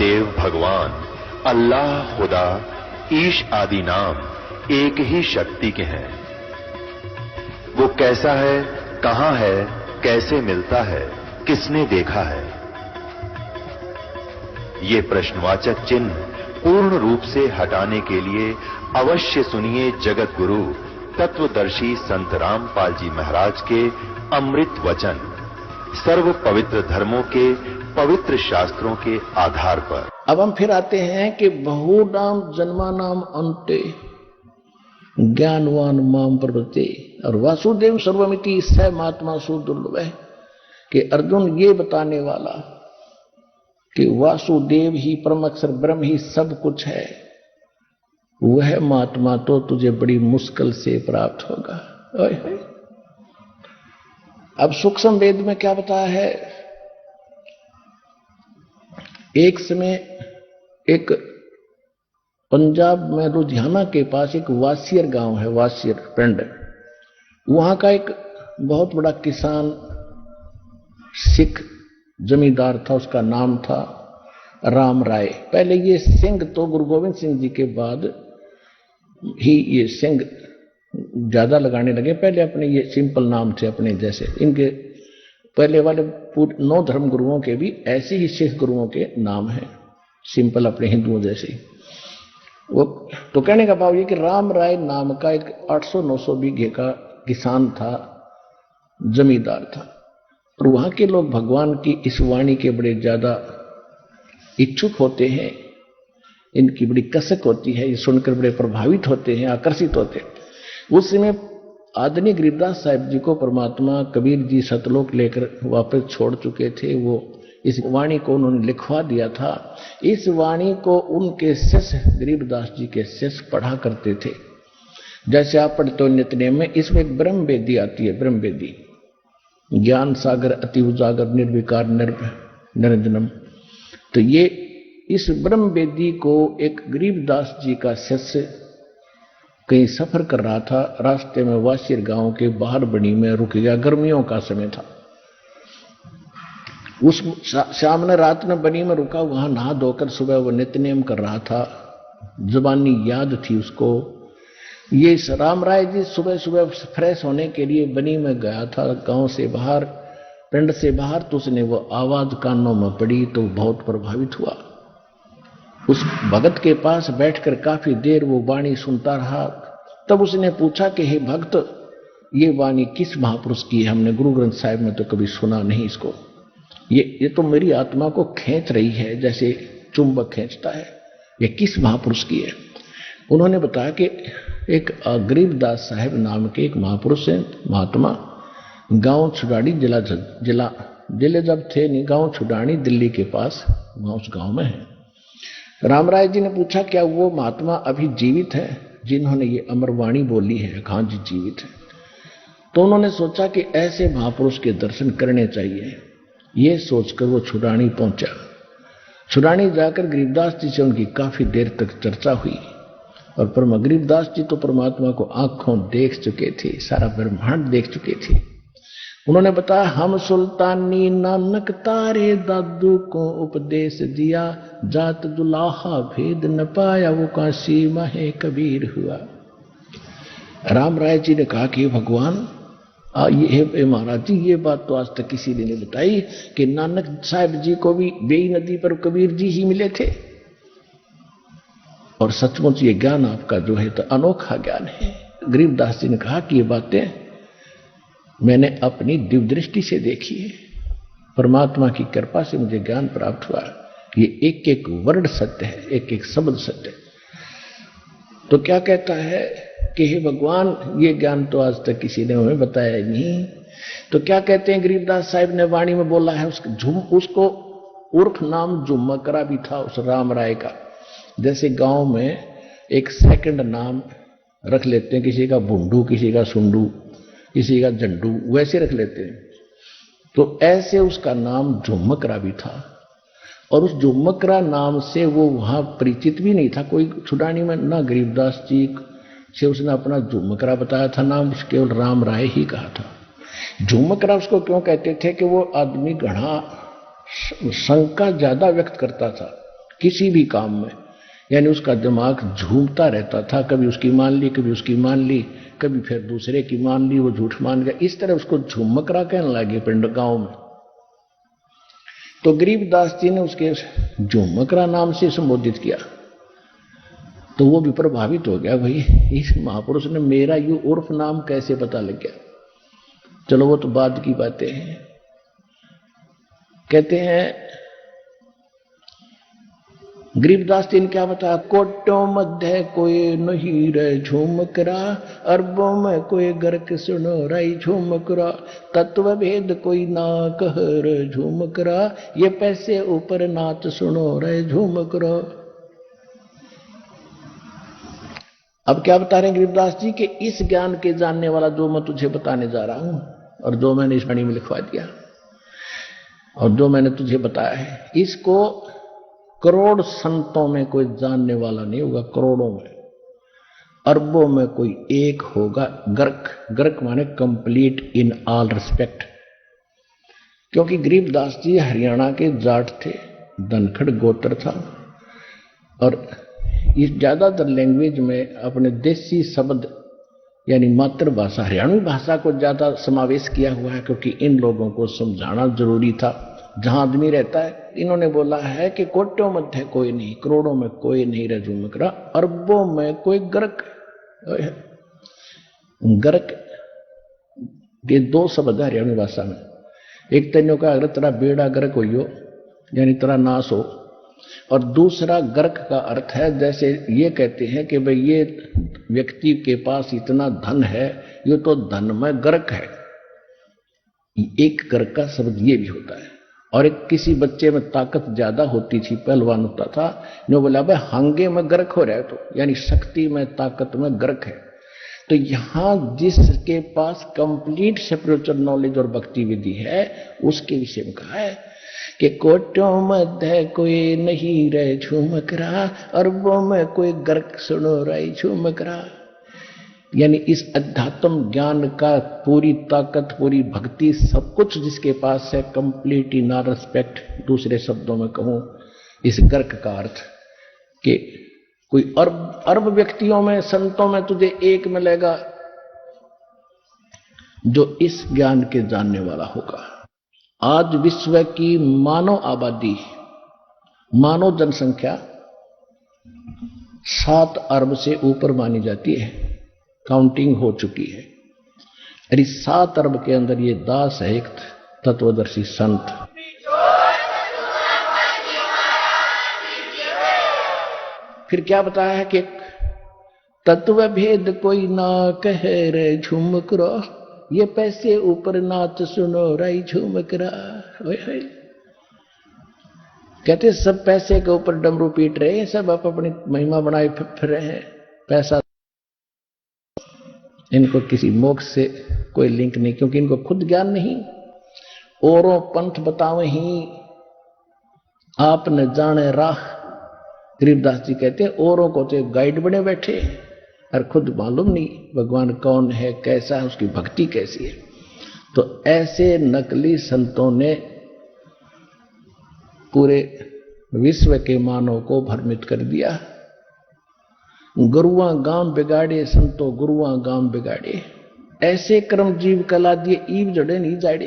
देव भगवान अल्लाह, खुदा, ईश आदि नाम एक ही शक्ति के हैं। वो कैसा है, कहां है, कैसे मिलता है, किसने देखा है? ये प्रश्नवाचक चिन्ह पूर्ण रूप से हटाने के लिए अवश्य सुनिए जगत गुरु तत्वदर्शी संत रामपाल जी महाराज के अमृत वचन, सर्व पवित्र धर्मों के पवित्र शास्त्रों के आधार पर। अब हम फिर आते हैं कि बहुनाम जन्मानाम अन्ते ज्ञानवान माम प्रवृत्ते, और वासुदेव सर्वमिति स महात्मा सुदुर्लभ है कि अर्जुन ये बताने वाला कि वासुदेव ही परम अक्षर ब्रह्म ही सब कुछ है, वह महात्मा तो तुझे बड़ी मुश्किल से प्राप्त होगा। अब सूक्ष्म वेद में क्या बताया है? एक समय एक पंजाब में लुधियाना के पास एक वासियर गांव है, वासियर पिंड। वहां का एक बहुत बड़ा किसान सिख जमींदार था, उसका नाम था राम राय। पहले ये सिंह तो गुरु गोविंद सिंह जी के बाद ही ये सिंह ज्यादा लगाने लगे, पहले अपने ये सिंपल नाम थे अपने जैसे। इनके पहले वाले 9 धर्म गुरुओं के भी ऐसे ही सिख गुरुओं के नाम हैं, सिंपल अपने हिंदुओं जैसे ही। वो तो कहने का भाव ये कि राम राय नाम का एक 800-900 बीघे का किसान था, जमींदार था। और वहां के लोग भगवान की इस वाणी के बड़े ज्यादा इच्छुक होते हैं, इनकी बड़ी कसक होती है, ये सुनकर बड़े प्रभावित होते हैं, आकर्षित होते हैं। उस समय आदरणीय गरीबदास साहिब जी को परमात्मा कबीर जी सतलोक लेकर वापस छोड़ चुके थे। वो इस वाणी को उन्होंने लिखवा दिया था। इस वाणी को उनके शिष्य गरीबदास जी के शिष्य पढ़ा करते थे। जैसे आप पढ़ते हो नित्यनेम में, इसमें एक ब्रह्म वेदी आती है, ब्रह्म वेदी, ज्ञान सागर अति उजागर निर्विकार निरंजनम। तो ये इस ब्रह्म वेदी को एक गरीबदास जी का शिष्य कहीं सफर कर रहा था, रास्ते में वासियर गांव के बाहर बनी में रुक गया। गर्मियों का समय था। उस सामने रात में बनी में रुका, वहां नहा धोकर सुबह वो नित्यनेम कर रहा था। जुबानी याद थी उसको। ये राम राय जी सुबह सुबह फ्रेश होने के लिए बनी में गया था, गांव से बाहर, पिंड से बाहर। तो उसने वो आवाज कानों में पड़ी तो बहुत प्रभावित हुआ। उस भगत के पास बैठकर काफी देर वो वाणी सुनता रहा। तब उसने पूछा कि हे भक्त, ये वाणी किस महापुरुष की है? हमने गुरु ग्रंथ साहिब में तो कभी सुना नहीं इसको। ये तो मेरी आत्मा को खींच रही है जैसे चुंबक खींचता है। ये किस महापुरुष की है? उन्होंने बताया कि एक गरीबदास साहिब नाम के एक महापुरुष है, महात्मा, गांव छुडानी जिले जब थे नहीं, गांव छुडानी दिल्ली के पास, वहां उस गांव में है। रामराय जी ने पूछा क्या वो महात्मा अभी जीवित है जिन्होंने ये अमरवाणी बोली है? हाँ जी जीवित है। तो उन्होंने सोचा कि ऐसे महापुरुष के दर्शन करने चाहिए। ये सोचकर वो छुडानी पहुंचा। छुडानी जाकर गरीबदास जी से उनकी काफी देर तक चर्चा हुई। और परम गरीबदास जी तो परमात्मा को आंखों देख चुके थे, सारा ब्रह्मांड देख चुके थे। उन्होंने बताया, हम सुल्तानी नानक तारे दादू को उपदेश दिया, जात दुलाहा भेद न पाया, वो काशी महे कबीर हुआ। राम राय जी ने कहा कि भगवान, ये महाराज जी, ये बात तो आज तक किसी ने नहीं बताई कि नानक साहिब जी को भी बेई नदी पर कबीर जी ही मिले थे। और सचमुच ये ज्ञान आपका जो है तो अनोखा ज्ञान है। गरीबदास जी ने कहा कि ये बातें मैंने अपनी दिव्य दृष्टि से देखी है, परमात्मा की कृपा से मुझे ज्ञान प्राप्त हुआ। ये एक एक वर्ड सत्य है, एक एक शब्द सत्य है। तो क्या कहता है कि हे भगवान, ये ज्ञान तो आज तक किसी ने हमें बताया नहीं। तो क्या कहते हैं गरीबदास साहिब ने वाणी में बोला है, उसको उर्फ नाम जुम्मकरा भी था उस राम राय का। जैसे गांव में एक सेकंड नाम रख लेते हैं, किसी का बुंडू, किसी का सुंडू, किसी का झंडू, वैसे रख लेते हैं। तो ऐसे उसका नाम झुम्मकरा भी था। और उस झुम्मकरा नाम से वो वहां परिचित भी नहीं था कोई छुडानी में, ना गरीबदास जी से उसने अपना झुम्मकरा बताया था नाम, केवल राम राय ही कहा था। झुम्मकरा उसको क्यों कहते थे कि वो आदमी घना शंका ज्यादा व्यक्त करता था, किसी भी काम में, यानी उसका दिमाग झूमता रहता था, कभी उसकी मान ली, कभी उसकी मान ली, कभी फिर दूसरे की मान ली, वो झूठ मान गया। इस तरह उसको झुमकरा कहने लगे पिंड गांव में। तो गरीबदास जी ने उसके झुमकरा नाम से संबोधित किया, तो वो भी प्रभावित हो गया, भाई इस महापुरुष ने मेरा यू उर्फ नाम कैसे पता लग गया। चलो वो तो बाद की बातें हैं। कहते हैं गरीबदास जी ने क्या बताया, कोटों मध्य कोई नहीं रे झूमकरा, अरबों में कोई गर्क सुनो राई झूमकरा, तत्व भेद कोई ना कह रे झूमकरा, ये पैसे ऊपर नाच सुनो रे झूमकरा। अब क्या बता रहे हैं गरीबदास जी कि इस ज्ञान के जानने वाला जो मैं तुझे बताने जा रहा हूं और जो मैंने इस वाणी में लिखवा दिया और जो मैंने तुझे बताया है, इसको करोड़ संतों में कोई जानने वाला नहीं होगा, करोड़ों में, अरबों में कोई एक होगा। गर्क, गर्क माने कंप्लीट इन ऑल रिस्पेक्ट। क्योंकि गरीबदास जी हरियाणा के जाट थे, धनखड़ गोत्र था, और इस ज्यादातर लैंग्वेज में अपने देसी शब्द यानी मातृभाषा हरियाणवी भाषा को ज्यादा समावेश किया हुआ है, क्योंकि इन लोगों को समझाना जरूरी था जहां आदमी रहता है। इन्होंने बोला है कि कोटों मध्य कोई नहीं, करोड़ों में कोई नहीं रे झूमकरा, अरबों में कोई गर्क। गर्क ये दो शब्द है हरियाणवी भाषा में। एक तेनों का अगर तेरा बेड़ा गर्क हो यानी तेरा नाश हो, और दूसरा गर्क का अर्थ है जैसे ये कहते हैं कि भाई ये व्यक्ति के पास इतना धन है, ये तो धन में गर्क है। एक गर्क का शब्द ये भी होता है। और एक किसी बच्चे में ताकत ज्यादा होती थी, पहलवान होता था, जो बोला भाई हांगे में गर्क हो रहा है, तो यानी शक्ति में ताकत में गर्क है। तो यहां जिसके पास कंप्लीट स्पिरिचुअल नॉलेज और भक्ति विधि है उसके विषय में कहा है कि कोटों मध्य कोई नहीं रहे झूमकरा, अरबों में कोई गर्क सुनो रही झूमकरा। यानी इस अध्यात्म ज्ञान का पूरी ताकत, पूरी भक्ति, सब कुछ जिसके पास है, कंप्लीट इन ऑल रिस्पेक्ट। दूसरे शब्दों में कहूं इस गर्क का अर्थ कि कोई अरब व्यक्तियों में, संतों में तुझे एक मिलेगा जो इस ज्ञान के जानने वाला होगा। आज विश्व की मानव आबादी, मानव जनसंख्या 7 अरब से ऊपर मानी जाती है, काउंटिंग हो चुकी है। और इस 7 अरब के अंदर ये दास है एक तत्वदर्शी संत। फिर क्या बताया है कि तत्व भेद कोई ना कहे रे झुमकरा, ये पैसे ऊपर नाच सुनो राई झुमकरा। कहते सब पैसे के ऊपर डमरू पीट रहे हैं, सब आप अपनी महिमा बनाए फिर रहे हैं। पैसा इनको किसी मोक्ष से कोई लिंक नहीं, क्योंकि इनको खुद ज्ञान नहीं। औरों पंथ बतावे ही आप न जाने राह। गरीबदास जी कहते हैं औरों को तो गाइड बने बैठे और खुद मालूम नहीं भगवान कौन है, कैसा है, उसकी भक्ति कैसी है। तो ऐसे नकली संतों ने पूरे विश्व के मानव को भ्रमित कर दिया। गुरुआ गांव बिगाड़े संतो, गुरुआ गांव बिगाड़े। ऐसे कर्म जीव कला दिए, ईव जड़े नहीं जाड़े,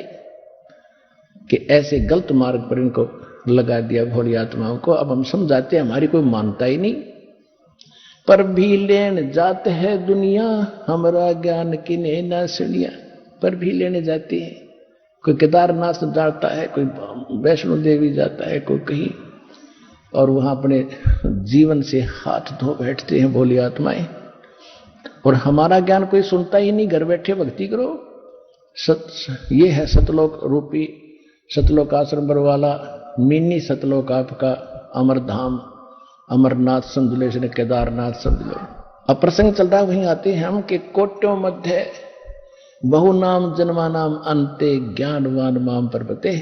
कि ऐसे गलत मार्ग पर इनको लगा दिया भोली आत्माओं को। अब हम समझाते हैं, हमारी कोई मानता ही नहीं। पर भी लेन जाते है दुनिया, हमारा ज्ञान किने ना सुनिया। पर भी लेने जाते हैं, कोई केदारनाथ जाता है, कोई वैष्णो देवी जाता है, कोई कहीं, और वहां अपने जीवन से हाथ धो बैठते हैं भोली आत्माएं। और हमारा ज्ञान कोई सुनता ही नहीं, घर बैठे भक्ति करो। ये है सतलोक रूपी, सतलोक आश्रम बरवाला, मिनी सतलोक आपका अमरधाम, अमरनाथ समझ लो, इसने केदारनाथ समझ लो। अब प्रसंग चल रहा है, वहीं आते हैं हम कि कोट्यों मध्य बहु नाम जन्मा नाम अंते, ज्ञानवान माम पर्वते,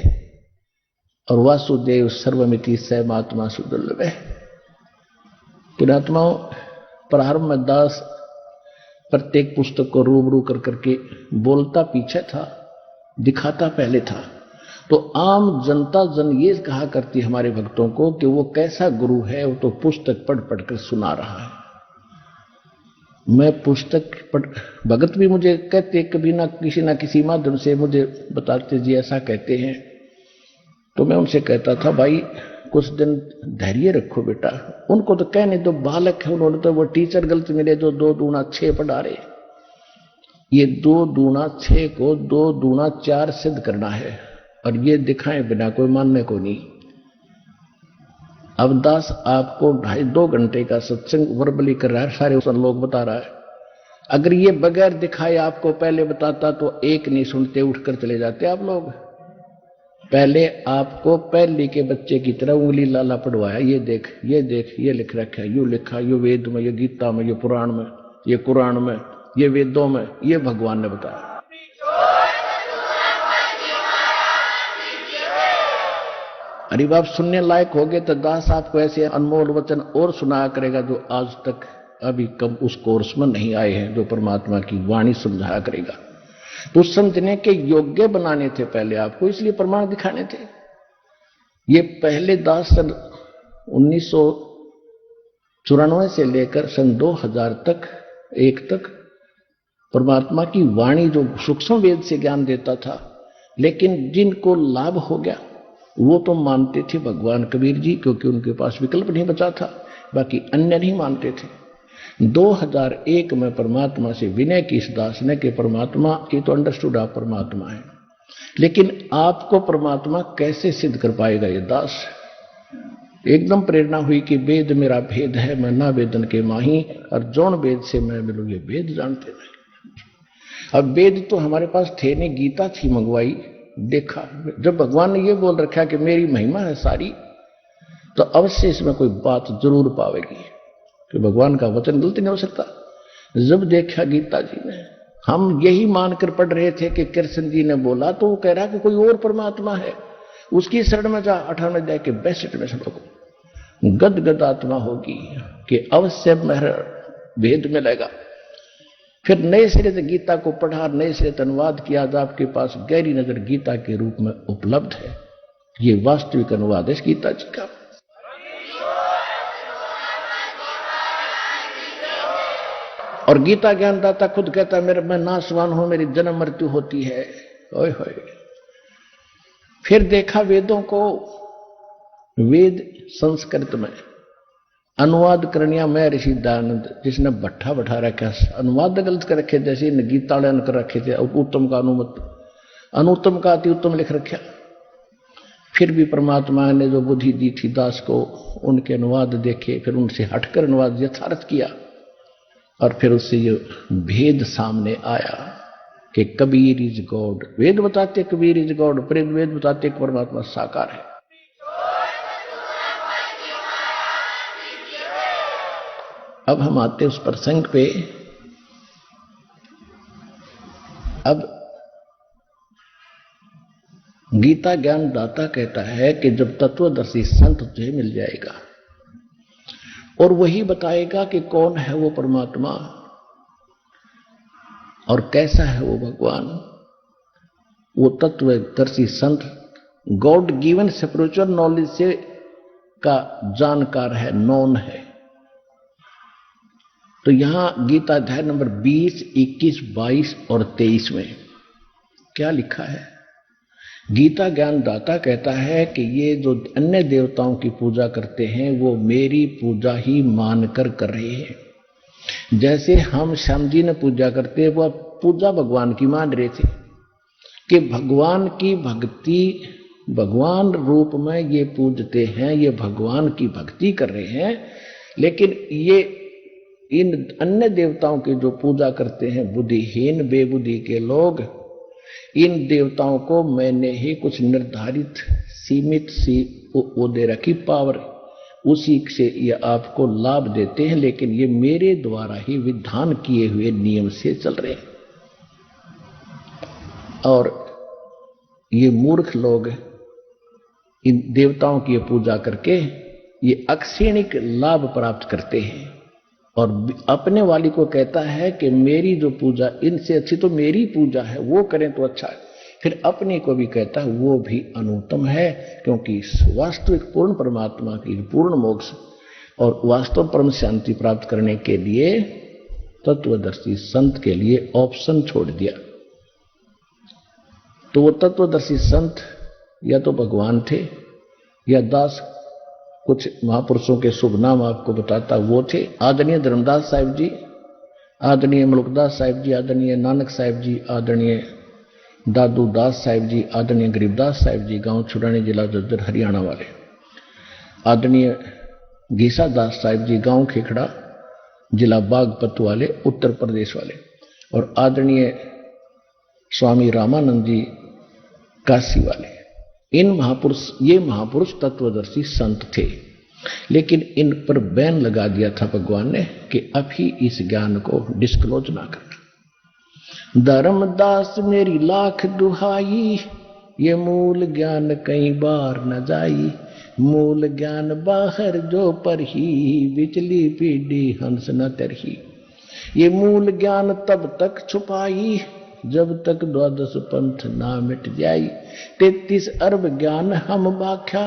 और वासुदेव सर्वमिति सहमात्मा सुदुर्लभ। पुणात्माओं, प्रारंभ में दास प्रत्येक पुस्तक को रूबरू कर करके बोलता पीछे था, दिखाता पहले था। तो आम जनता जन ये कहा करती हमारे भक्तों को कि वो कैसा गुरु है, वो तो पुस्तक पढ़ पढ़कर सुना रहा है। मैं पुस्तक पढ़, भगत भी मुझे कहते कभी ना किसी माध्यम से मुझे बताते जी ऐसा कहते हैं, तो मैं उनसे कहता था भाई कुछ दिन धैर्य रखो बेटा, उनको तो कहने दो, बालक है, उन्होंने तो वो टीचर गलत मिले जो 2 दूना 6 पढ़ा रहे। ये 2 दूना 6 को 2 दूना 4 सिद्ध करना है, और ये दिखाए बिना कोई मानने को नहीं। अब दास आपको 2.5-2 घंटे का सत्संग वर्बली कर रहा है, सारे लोग बता रहा है। अगर ये बगैर दिखाए आपको पहले बताता तो एक नहीं सुनते, उठकर चले जाते आप लोग। पहले आपको पहली के बच्चे की तरह उंगली लाला पढ़वाया, ये देख ये देख ये लिख रखा है, यू लिखा, ये वेद में, ये गीता में, ये पुराण में, ये कुरान में, ये वेदों में, ये भगवान ने बताया। अरे बाप सुनने लायक हो गए तो दास आपको ऐसे अनमोल वचन और सुनाया करेगा जो आज तक अभी कम उस कोर्स में नहीं आए हैं, जो परमात्मा की वाणी समझाया करेगा। तो समझने के योग्य बनाने थे पहले आपको, इसलिए प्रमाण दिखाने थे। ये पहले दास सन 1994 से लेकर सन 2000 तक 1 तक परमात्मा की वाणी जो सूक्ष्म वेद से ज्ञान देता था, लेकिन जिनको लाभ हो गया वो तो मानते थे भगवान कबीर जी, क्योंकि उनके पास विकल्प नहीं बचा था, बाकी अन्य नहीं मानते थे। 2001 में परमात्मा से विनय की इस दास ने कि परमात्मा, ये तो अंडरस्टूड आप परमात्मा है, लेकिन आपको परमात्मा कैसे सिद्ध कर पाएगा ये दास। एकदम प्रेरणा हुई कि वेद मेरा भेद है, मैं ना वेदन के माही, और जौन वेद से मैं मिलूं ये वेद जानते नहीं। अब वेद तो हमारे पास थे नहीं, गीता थी मंगवाई, देखा। जब भगवान ने ये बोल रखा कि मेरी महिमा है सारी, तो अवश्य इसमें कोई बात जरूर पावेगी कि भगवान का वचन गलती नहीं हो सकता। जब देखा गीता जी ने, हम यही मानकर पढ़ रहे थे कि कृष्ण जी ने बोला, तो वो कह रहा कि कोई और परमात्मा है, उसकी शरण में जा। 18 अध्याय के 62 में श्लोक, गद गद आत्मा होगी कि अवश्य मेरा भेद मिलेगा। फिर नए सिरे से गीता को पढ़ा, नए सिरे से अनुवाद किया, आज आपके पास गहरी नजर गीता के रूप में उपलब्ध है। ये वास्तविक अनुवाद है गीता जी का। और गीता ज्ञानदाता खुद कहता है मेरा मैं नाशवान हूं, मेरी जन्म मृत्यु होती है। ओए होए। फिर देखा वेदों को, वेद संस्कृत में अनुवाद करनिया मैं ऋषि दयानंद, जिसने भट्ठा बैठा रखा, अनुवाद गलत कर रखे, जैसे गीता कर रखे थे, उत्तम का अनुत्तम का अति उत्तम लिख रखा। फिर भी परमात्मा ने जो बुद्धि दी थी दास को, उनके अनुवाद देखे, फिर उनसे हटकर अनुवाद यथार्थ किया, और फिर उससे ये भेद सामने आया कि कबीर इज गॉड। वेद बताते कबीर इज गॉड, वेद बताते परमात्मा साकार है। अब हम आते उस प्रसंग पे। अब गीता ज्ञान दाता कहता है कि जब तत्वदर्शी संत तुझे मिल जाएगा और वही बताएगा कि कौन है वो परमात्मा और कैसा है वो भगवान, वो तत्वदर्शी संत गॉड गिवन स्पिरिचुअल नॉलेज से का जानकार है, नॉन है। तो यहां गीता अध्याय नंबर 20, 21, 22 और 23 में क्या लिखा है? गीता ज्ञान दाता कहता है कि ये जो अन्य देवताओं की पूजा करते हैं वो मेरी पूजा ही मानकर कर रहे हैं। जैसे हम श्याम जी ने पूजा करते हैं, वह पूजा भगवान की मान रहे थे कि भगवान की भक्ति, भगवान रूप में ये पूजते हैं, ये भगवान की भक्ति कर रहे हैं। लेकिन ये इन अन्य देवताओं की जो पूजा करते हैं बुद्धिहीन बेबुद्धि के लोग, इन देवताओं को मैंने ही कुछ निर्धारित सीमित सी वो दे रखी पावर, उसी से ये आपको लाभ देते हैं, लेकिन ये मेरे द्वारा ही विधान किए हुए नियम से चल रहे हैं। और ये मूर्ख लोग इन देवताओं की पूजा करके ये अक्षणिक लाभ प्राप्त करते हैं और अपने वाली को कहता है कि मेरी जो पूजा इनसे अच्छी तो मेरी पूजा है, वो करें तो अच्छा है। फिर अपने को भी कहता है वो भी अनुत्तम है, क्योंकि वास्तविक पूर्ण परमात्मा की पूर्ण मोक्ष और वास्तव परम शांति प्राप्त करने के लिए तत्वदर्शी संत के लिए ऑप्शन छोड़ दिया। तो वो तत्वदर्शी संत या तो भगवान थे या दास, कुछ महापुरुषों के शुभ नाम आपको बताता वो थे। आदरणीय धर्मदास साहिब जी, आदरणीय मलुकदास साहिब जी, आदरणीय नानक साहिब जी, आदरणीय दादू दास साहिब जी, आदरणीय गरीबदास साहिब जी, गांव छुड़ानी, जिला जज्जर, हरियाणा वाले। आदरणीय घीसा दास साहिब जी, गांव खेखड़ा, जिला बागपत वाले, उत्तर प्रदेश वाले। और आदरणीय स्वामी रामानंद जी, काशी वाले। ये महापुरुष तत्वदर्शी संत थे, लेकिन इन पर बैन लगा दिया था भगवान ने कि अभी इस ज्ञान को डिस्क्लोज ना कर। धर्मदास मेरी लाख दुहाई, ये मूल ज्ञान कई बार न जाई। मूल ज्ञान बाहर जो पर ही, बिचली पीढ़ी हंस न तरही। ये मूल ज्ञान तब तक छुपाई, जब तक द्वादश पंथ ना मिट जाई। 33 अरब ज्ञान हम बाख्या,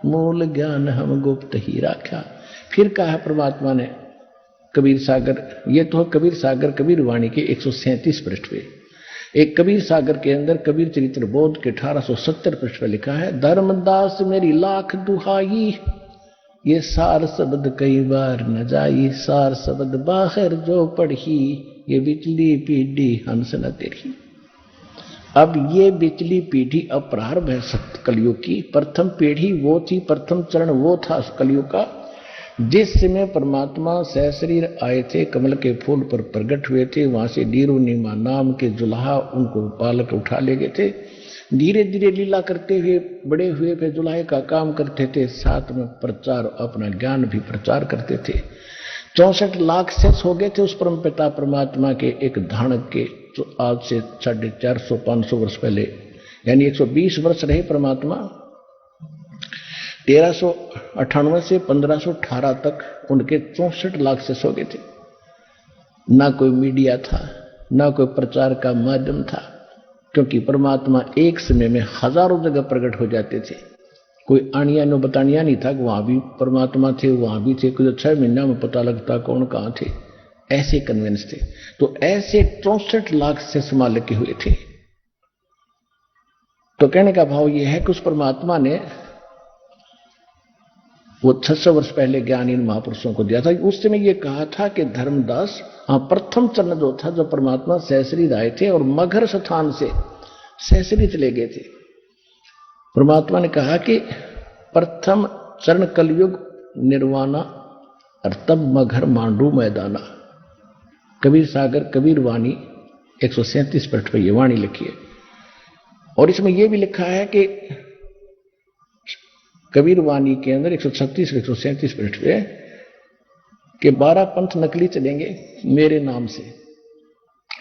मूल ज्ञान हम गुप्त ही राख्या। फिर कहा परमात्मा ने कबीर सागर, ये तो कबीर सागर कबीर वाणी के 137 पृष्ठ पे। एक कबीर सागर के अंदर कबीर चरित्र बोध के 1870 पृष्ठ पे लिखा है, धर्मदास मेरी लाख दुहाई, ये सार शब्द कई बार न जाई। सार शब्द बाहर जो पढ़ी, ये बिचली पीढ़ी हंस न तेरी। अब ये बिचली पीढ़ी अब प्रारंभ है सत्य कलयुग की। प्रथम पीढ़ी वो थी, प्रथम चरण वो था कलयुग का, जिस समय परमात्मा सहशरीर आए थे, कमल के फूल पर प्रकट हुए थे। वहां से डीरूनीमा नाम के जुलाहा उनको पालक उठा ले गए थे। धीरे धीरे लीला करते हुए बड़े हुए, फिर जुलाहे का काम करते थे, साथ में प्रचार, अपना ज्ञान भी प्रचार करते थे। 64 लाख शेष हो गए थे उस परम पिता परमात्मा के एक धानक के, जो आज से 450-500 वर्ष पहले, यानी 120 वर्ष रहे परमात्मा। 1398 से 1518 तक उनके 64 लाख शेष हो गए थे। ना कोई मीडिया था, ना कोई प्रचार का माध्यम था, क्योंकि परमात्मा एक समय में हजारों जगह प्रकट हो जाते थे। कोई आनिया नो बतानिया नहीं था कि वहां भी परमात्मा थे, वहां भी थे, कुछ 6 महीना में पता लगता कौन कहां थे। ऐसे कन्वेंस थे। तो ऐसे 64 लाख से संभाल के हुए थे। तो कहने का भाव यह है कि उस परमात्मा ने वो 600 वर्ष पहले ज्ञान इन महापुरुषों को दिया था। उस समय ये कहा था कि धर्मदास, हाँ, प्रथम चरण जो था, जो परमात्मा सहशरीर आए थे और मगर स्थान से सहशरीर चले गए थे। परमात्मा ने कहा कि प्रथम चरण कलयुग निर्वाणा और तब मगर मांडू मैदाना। कबीर सागर कबीर वाणी 137 पृष्ठ पर यह वाणी लिखी है। और इसमें यह भी लिखा है कि कबीर वाणी के अंदर 136 137 पृष्ठ पे कि 12 पंथ नकली चलेंगे मेरे नाम से,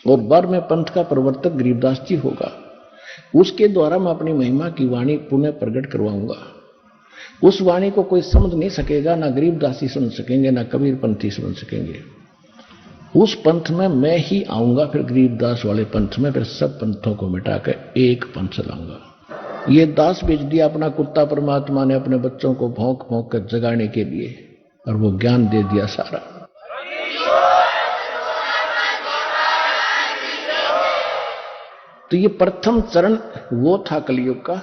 और 12वें पंथ का प्रवर्तक गरीबदास जी होगा। उसके द्वारा मैं अपनी महिमा की वाणी पुनः प्रकट करवाऊंगा। उस वाणी को कोई समझ नहीं सकेगा, ना गरीबदासी समझ सकेंगे, ना कबीर पंथी समझ सकेंगे। उस पंथ में मैं ही आऊंगा, फिर गरीबदास वाले पंथ में, फिर सब पंथों को मिटाकर एक पंथ लाऊंगा। ये दास बेच दिया अपना कुत्ता परमात्मा ने अपने बच्चों को भौंक भौंक कर जगाने के लिए, और वो ज्ञान दे दिया सारा। तो ये प्रथम चरण वो था कलयुग का।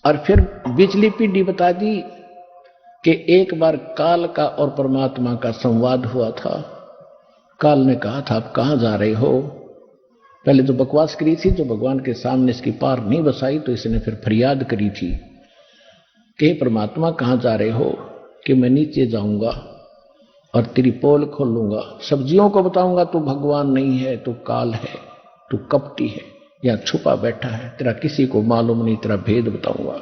और फिर बिचली पीढ़ी बता दी कि एक बार काल का और परमात्मा का संवाद हुआ था। काल ने कहा था आप कहां जा रहे हो। पहले तो बकवास करी थी, जो भगवान के सामने इसकी पार नहीं बसाई, तो इसने फिर फरियाद करी थी कि परमात्मा कहां जा रहे हो, कि मैं नीचे जाऊंगा और तेरी पोल खोलूंगा, सब्जियों को बताऊंगा तू भगवान नहीं है, तू काल है, तू कपटी है, या छुपा बैठा है, तेरा किसी को मालूम नहीं, तेरा भेद बताऊंगा।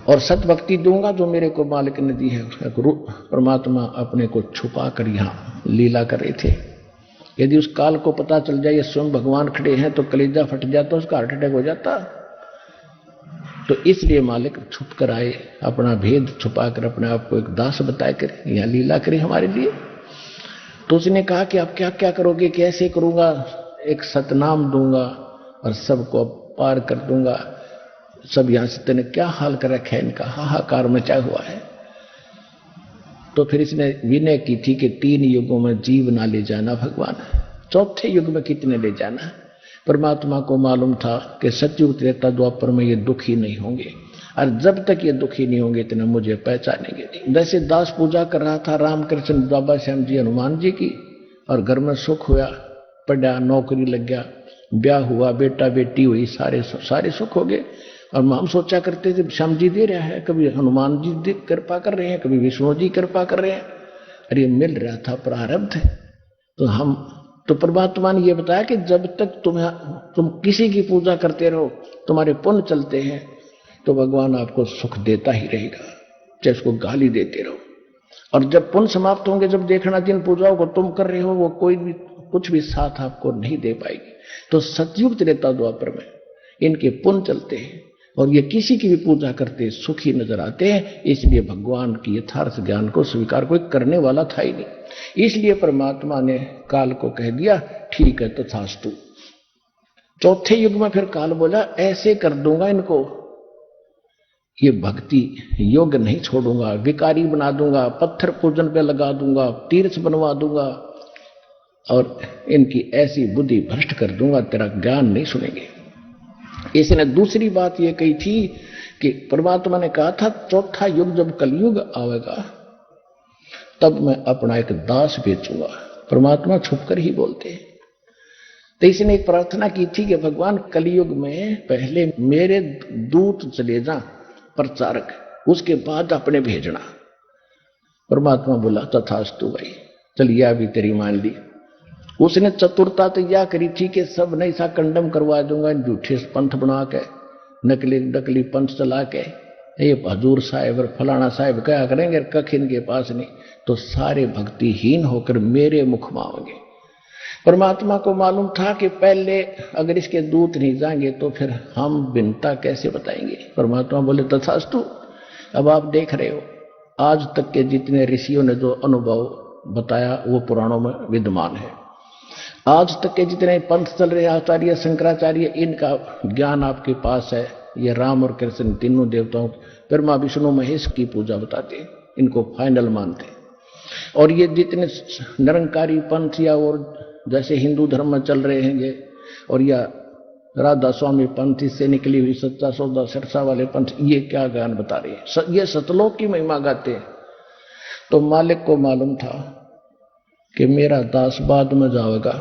और सत भक्ति दूंगा जो मेरे को मालिक ने दी है। परमात्मा अपने को छुपा कर यहां लीला कर रहे थे। यदि उस काल को पता चल जाए ये स्वयं भगवान खड़े हैं तो कलेजा फट जाता, उसका हार्ट अटैक हो जाता। तो इसलिए मालिक छुप कर आए, अपना भेद छुपा कर अपने आप को एक दास बताए कर यहां लीला करे हमारे लिए। तो उसने कहा कि आप क्या क्या करोगे, कैसे करूंगा, एक सतनाम दूंगा और सबको पार कर दूंगा। सब यहां से तेने क्या हाल कर रखा है, इनका हाहाकार मचा हुआ है। तो फिर इसने विनय की थी कि 3 युगों में जीव ना ले जाना भगवान, चौथे युग में कितने ले जाना। परमात्मा को मालूम था कि सतयुग त्रेता द्वापर में ये दुखी नहीं होंगे, और जब तक ये दुखी नहीं होंगे इतना मुझे पहचानेंगे नहीं। जैसे दास पूजा कर रहा था रामकृष्ण, बाबा श्याम जी, हनुमान जी की, और घर में सुख हुआ, पढ़ा, नौकरी लग गया, ब्याह हुआ, बेटा बेटी हुई, सारे सुख हो गए। और हम सोचा करते थे श्याम जी दे रहा है, कभी हनुमान जी कृपा कर रहे हैं, कभी विष्णु जी कृपा कर रहे हैं, अरे ये मिल रहा था प्रारब्ध। तो परमात्मा ने ये बताया कि जब तक तुम किसी की पूजा करते रहो, तुम्हारे पुण्य चलते हैं, तो भगवान आपको सुख देता ही रहेगा, चाहे उसको गाली देते रहो। और जब पुण्य समाप्त होंगे, जब देखना जिन पूजाओं को तुम कर रहे हो वो कोई भी कुछ भी साथ आपको नहीं दे पाएगी। तो सतयुग त्रेता द्वापर में इनके पुण्य चलते हैं और ये किसी की भी पूजा करते सुखी नजर आते हैं। इसलिए भगवान की यथार्थ ज्ञान को स्वीकार कोई करने वाला था ही नहीं। इसलिए परमात्मा ने काल को कह दिया, ठीक है तथास्तु। चौथे युग में फिर काल बोला, ऐसे कर दूंगा इनको, ये भक्ति योग्य नहीं छोड़ूंगा, विकारी बना दूंगा, पत्थर पूजन पे लगा दूंगा, तीर्थ बनवा दूंगा, और इनकी ऐसी बुद्धि भ्रष्ट कर दूंगा, तेरा ज्ञान नहीं सुनेंगे। इसने दूसरी बात ये कही थी कि परमात्मा ने कहा था, चौथा युग जब कलयुग आएगा तब मैं अपना एक दास बेचूंगा। परमात्मा छुपकर ही बोलते हैं। तो इसने एक प्रार्थना की थी कि भगवान कलयुग में पहले मेरे दूत चले जा प्रचारक, उसके बाद अपने भेजना। परमात्मा बोला तथास्तु भाई, चलिए अभी तेरी मान ली। उसने चतुरता तो यह करी थी कि सब नहीं सा कंडम करवा दूंगा, झूठे पंथ बना के, नकली पंथ चला के, ये हजूर साहेब और फलाना साहेब क्या करेंगे, कख इनके पास नहीं, तो सारे भक्तिहीन होकर मेरे मुख मांगेंगे। परमात्मा को मालूम था कि पहले अगर इसके दूत नहीं जाएंगे तो फिर हम बिनता कैसे बताएंगे। परमात्मा बोले तथास्तु। अब आप देख रहे हो, आज तक के जितने ऋषियों ने जो अनुभव बताया वो पुराणों में विद्यमान है। आज तक के जितने पंथ चल रहे, आचार्य शंकराचार्य, इनका ज्ञान आपके पास है। ये राम और कृष्ण तीनों देवताओं, ब्रह्मा विष्णु महेश की पूजा बताते हैं, इनको फाइनल मानते हैं। और ये जितने निरंकारी पंथ या और जैसे हिंदू धर्म में चल रहे हैं ये, और या राधा स्वामी पंथ से निकली हुई सच्चा सौदा सरसा वाले पंथ, ये क्या ज्ञान बता रहे हैं, ये सतलोक की महिमा गाते हैं। तो मालिक को मालूम था कि मेरा दास बाद में जाएगा,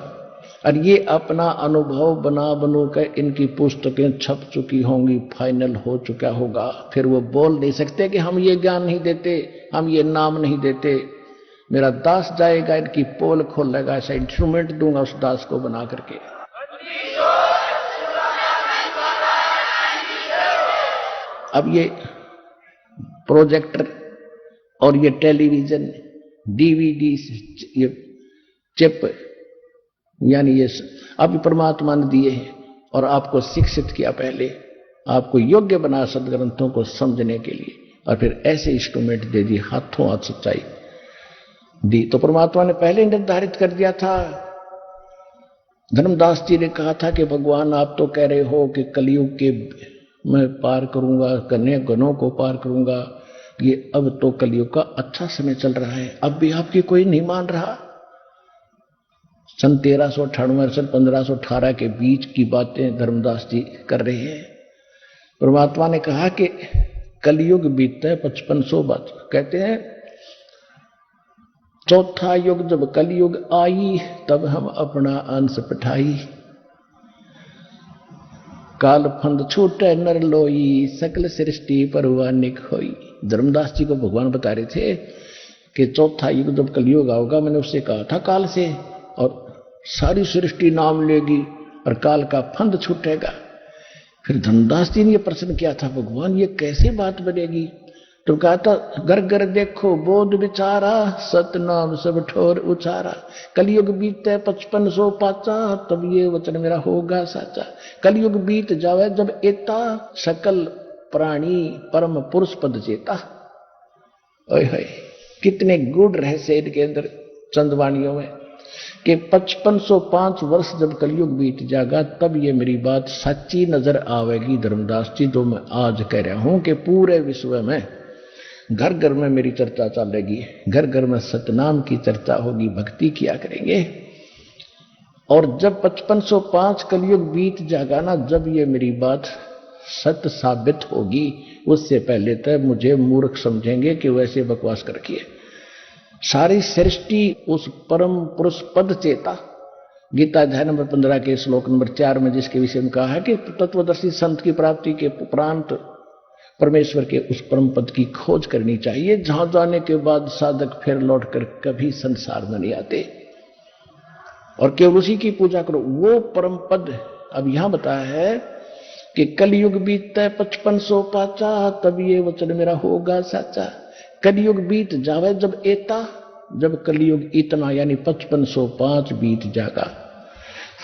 और ये अपना अनुभव बनू कर इनकी पुस्तकें छप चुकी होंगी, फाइनल हो चुका होगा, फिर वो बोल नहीं सकते कि हम ये ज्ञान नहीं देते, हम ये नाम नहीं देते। मेरा दास जाएगा, इनकी पोल खोलेगा, ऐसा इंस्ट्रूमेंट दूंगा उस दास को बना करके। अब ये प्रोजेक्टर और ये टेलीविजन, डीवीडी, ये चिप, यानी ये अब परमात्मा ने दिए हैं और आपको शिक्षित किया, पहले आपको योग्य बना सदग्रंथों को समझने के लिए, और फिर ऐसे इंस्ट्रूमेंट दे दिए, हाथों हाथ सच्चाई दी। तो परमात्मा ने पहले निर्धारित कर दिया था। धर्मदास जी ने कहा था कि भगवान आप तो कह रहे हो कि कलयुग के मैं पार करूंगा, कन्या गणों को पार करूंगा, ये अब तो कलयुग का अच्छा समय चल रहा है, अब भी आपकी कोई नहीं मान रहा। सन 1398 से 1518 के बीच की बातें धर्मदास जी कर रहे हैं। परमात्मा ने कहा कि कलयुग बीतता है 5500 बात, कहते हैं चौथा युग जब कलयुग आई तब हम अपना अंश पठाई, काल फंद छूटे नर लोई, सकल सृष्टि परवानिक होई। धर्मदास जी को भगवान बता रहे थे कि चौथा युग जब कलयुग आओगा, मैंने उससे कहा था काल से, और सारी सृष्टि नाम लेगी और काल का फंद छूटेगा। फिर धर्मदास जी ने यह प्रश्न किया था, भगवान ये कैसे बात बनेगी? तो कहा था घर घर देखो बोध विचारा, सतनाम सब ठोर उचारा, कलयुग बीते 5500 पाचा, तब ये वचन मेरा होगा साचा। कलयुग बीत जावे जब एता, सकल प्राणी परम पुरुष पद चेता। ओए होए, कितने गूढ़ रहस्य इनके अंदर चंदवाणियों में। कि 5505 वर्ष जब कलयुग बीत जाएगा तब ये मेरी बात सच्ची नजर आवेगी धर्मदास जी, जो मैं आज कह रहा हूं कि पूरे विश्व में घर घर में मेरी चर्चा चलेगी, घर घर में सतनाम की चर्चा होगी, भक्ति किया करेंगे। और जब 5505 कलयुग बीत जाएगा ना, जब ये मेरी बात सत्य साबित होगी, उससे पहले तक मुझे मूर्ख समझेंगे कि वैसे बकवास करके सारी सृष्टि उस परम पुरुष पद चेता, गीता अध्याय नंबर 15 के श्लोक नंबर 4 में जिसके विषय में कहा है कि तत्वदर्शी संत की प्राप्ति के उपरांत परमेश्वर के उस परम पद की खोज करनी चाहिए, जहां जाने के बाद साधक फिर लौटकर कभी संसार में नहीं आते और केवल उसी की पूजा करो, वो परम पद। अब यहां बताया है कि कलयुग बीतता 5500 पाचा, तब ये वचन मेरा होगा साचा। कलयुग बीत जावे जब एता, जब कलयुग इतना यानी 5505 बीत जाएगा,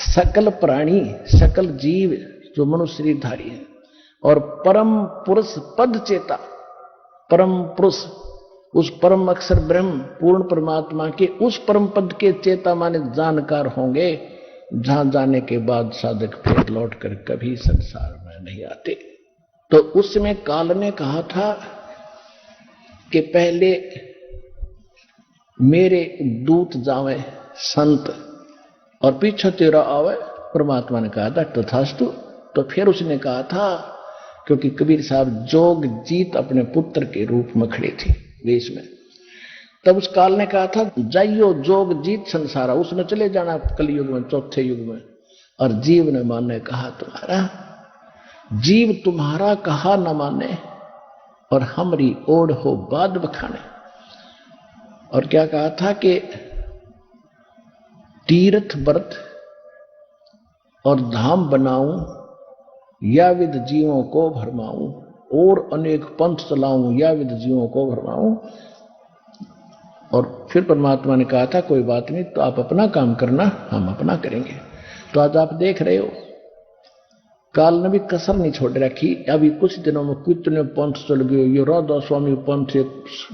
सकल प्राणी सकल जीव जो मनुष्य शरीरधारी है और परम पुरुष पद चेता, परम पुरुष उस परम अक्षर ब्रह्म पूर्ण परमात्मा के उस परम पद के चेता माने जानकार होंगे, जहां जाने के बाद साधक फिर लौट कर कभी संसार में नहीं आते। तो उस समय काल ने कहा था कि पहले मेरे दूत जावे संत और पीछे तेरा आवे, परमात्मा ने कहा था तथास्तु। तो फिर उसने कहा था, क्योंकि कबीर साहब जोग जीत अपने पुत्र के रूप में खड़े थे देश में, तब उस काल ने कहा था जाइयो जोग जीत संसारा, उसने चले जाना कलयुग में, चौथे युग में। और जीव ने माने कहा तुम्हारा, जीव तुम्हारा कहा न माने और हमरी ओढ़ हो बाद बखाने। और क्या कहा था कि तीर्थ व्रत और धाम बनाऊं या विद जीवों को भरमाऊं, और अनेक पंथ चलाऊं या विद जीवों को भरमाऊं। और फिर परमात्मा ने कहा था कोई बात नहीं, तो आप अपना काम करना, हम अपना करेंगे। तो आज आप देख रहे हो काल ने भी कसर नहीं छोड़ रखी। अभी कुछ दिनों में कितने पंथ चल गए, ये राधा स्वामी पंथ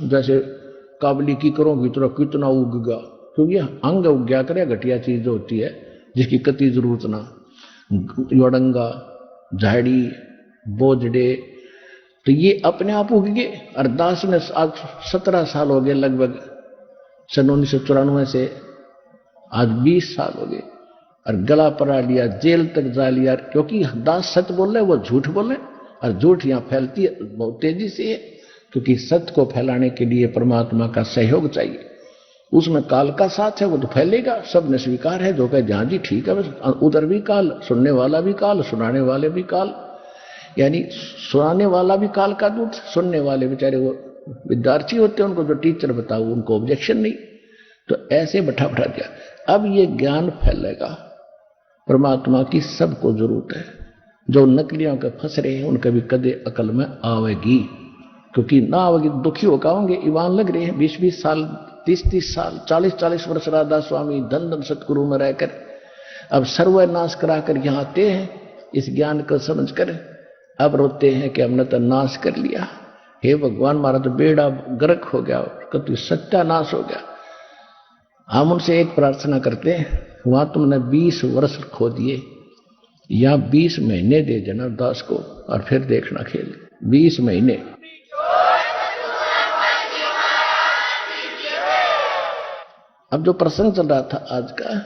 जैसे काबली की करोगी तो कितना उगेगा, क्योंकि अंग उग गया करे, घटिया चीज होती है जिसकी कति जरूरत ना, योड़ंगा झाड़ी बोझड़े, तो ये अपने आप उग गए। अरदास में आज 17 साल हो गए लगभग, सन 1994 से आज 20 साल हो गए, और गला पड़ा लिया, जेल तक जा लिया, क्योंकि दास सच बोल रहे वो झूठ बोले, और झूठ यहाँ फैलती है बहुत तेजी से है, क्योंकि सत्य को फैलाने के लिए परमात्मा का सहयोग चाहिए। उसमें काल का साथ है, वो तो फैलेगा, सबने स्वीकार है। जो कहे जहां जी ठीक है, बस उधर भी काल, सुनने वाला भी काल, सुनाने वाले भी काल, यानी सुनाने वाला भी काल का दूत, सुनने वाले बेचारे वो विद्यार्थी होते हैं, उनको जो टीचर बताओ उनको ऑब्जेक्शन नहीं। तो ऐसे बैठा दिया। अब ये ज्ञान फैलेगा, परमात्मा की सबको जरूरत है। जो नकलियों के फंस रहे हैं उनका भी कदे अकल में आवेगी, क्योंकि ना आवेगी दुखी होकर होंगे। ईमान लग रहे हैं 20-20 साल, 30-30 साल, 40-40 वर्ष राधा स्वामी धन धन सतगुरु में रहकर अब सर्वनाश कराकर यहाँ आते हैं इस ज्ञान को समझकर। अब रोते हैं कि हमने तो नाश कर लिया, हे भगवान हमारा तो बेड़ा गर्क हो गया, तो सत्यानाश हो गया। हम उनसे एक प्रार्थना करते हैं, वहां तुमने 20 वर्ष खो दिए, या 20 महीने दे देना दास को, और फिर देखना खेल। 20 महीने अब जो प्रसंग चल रहा था आज का,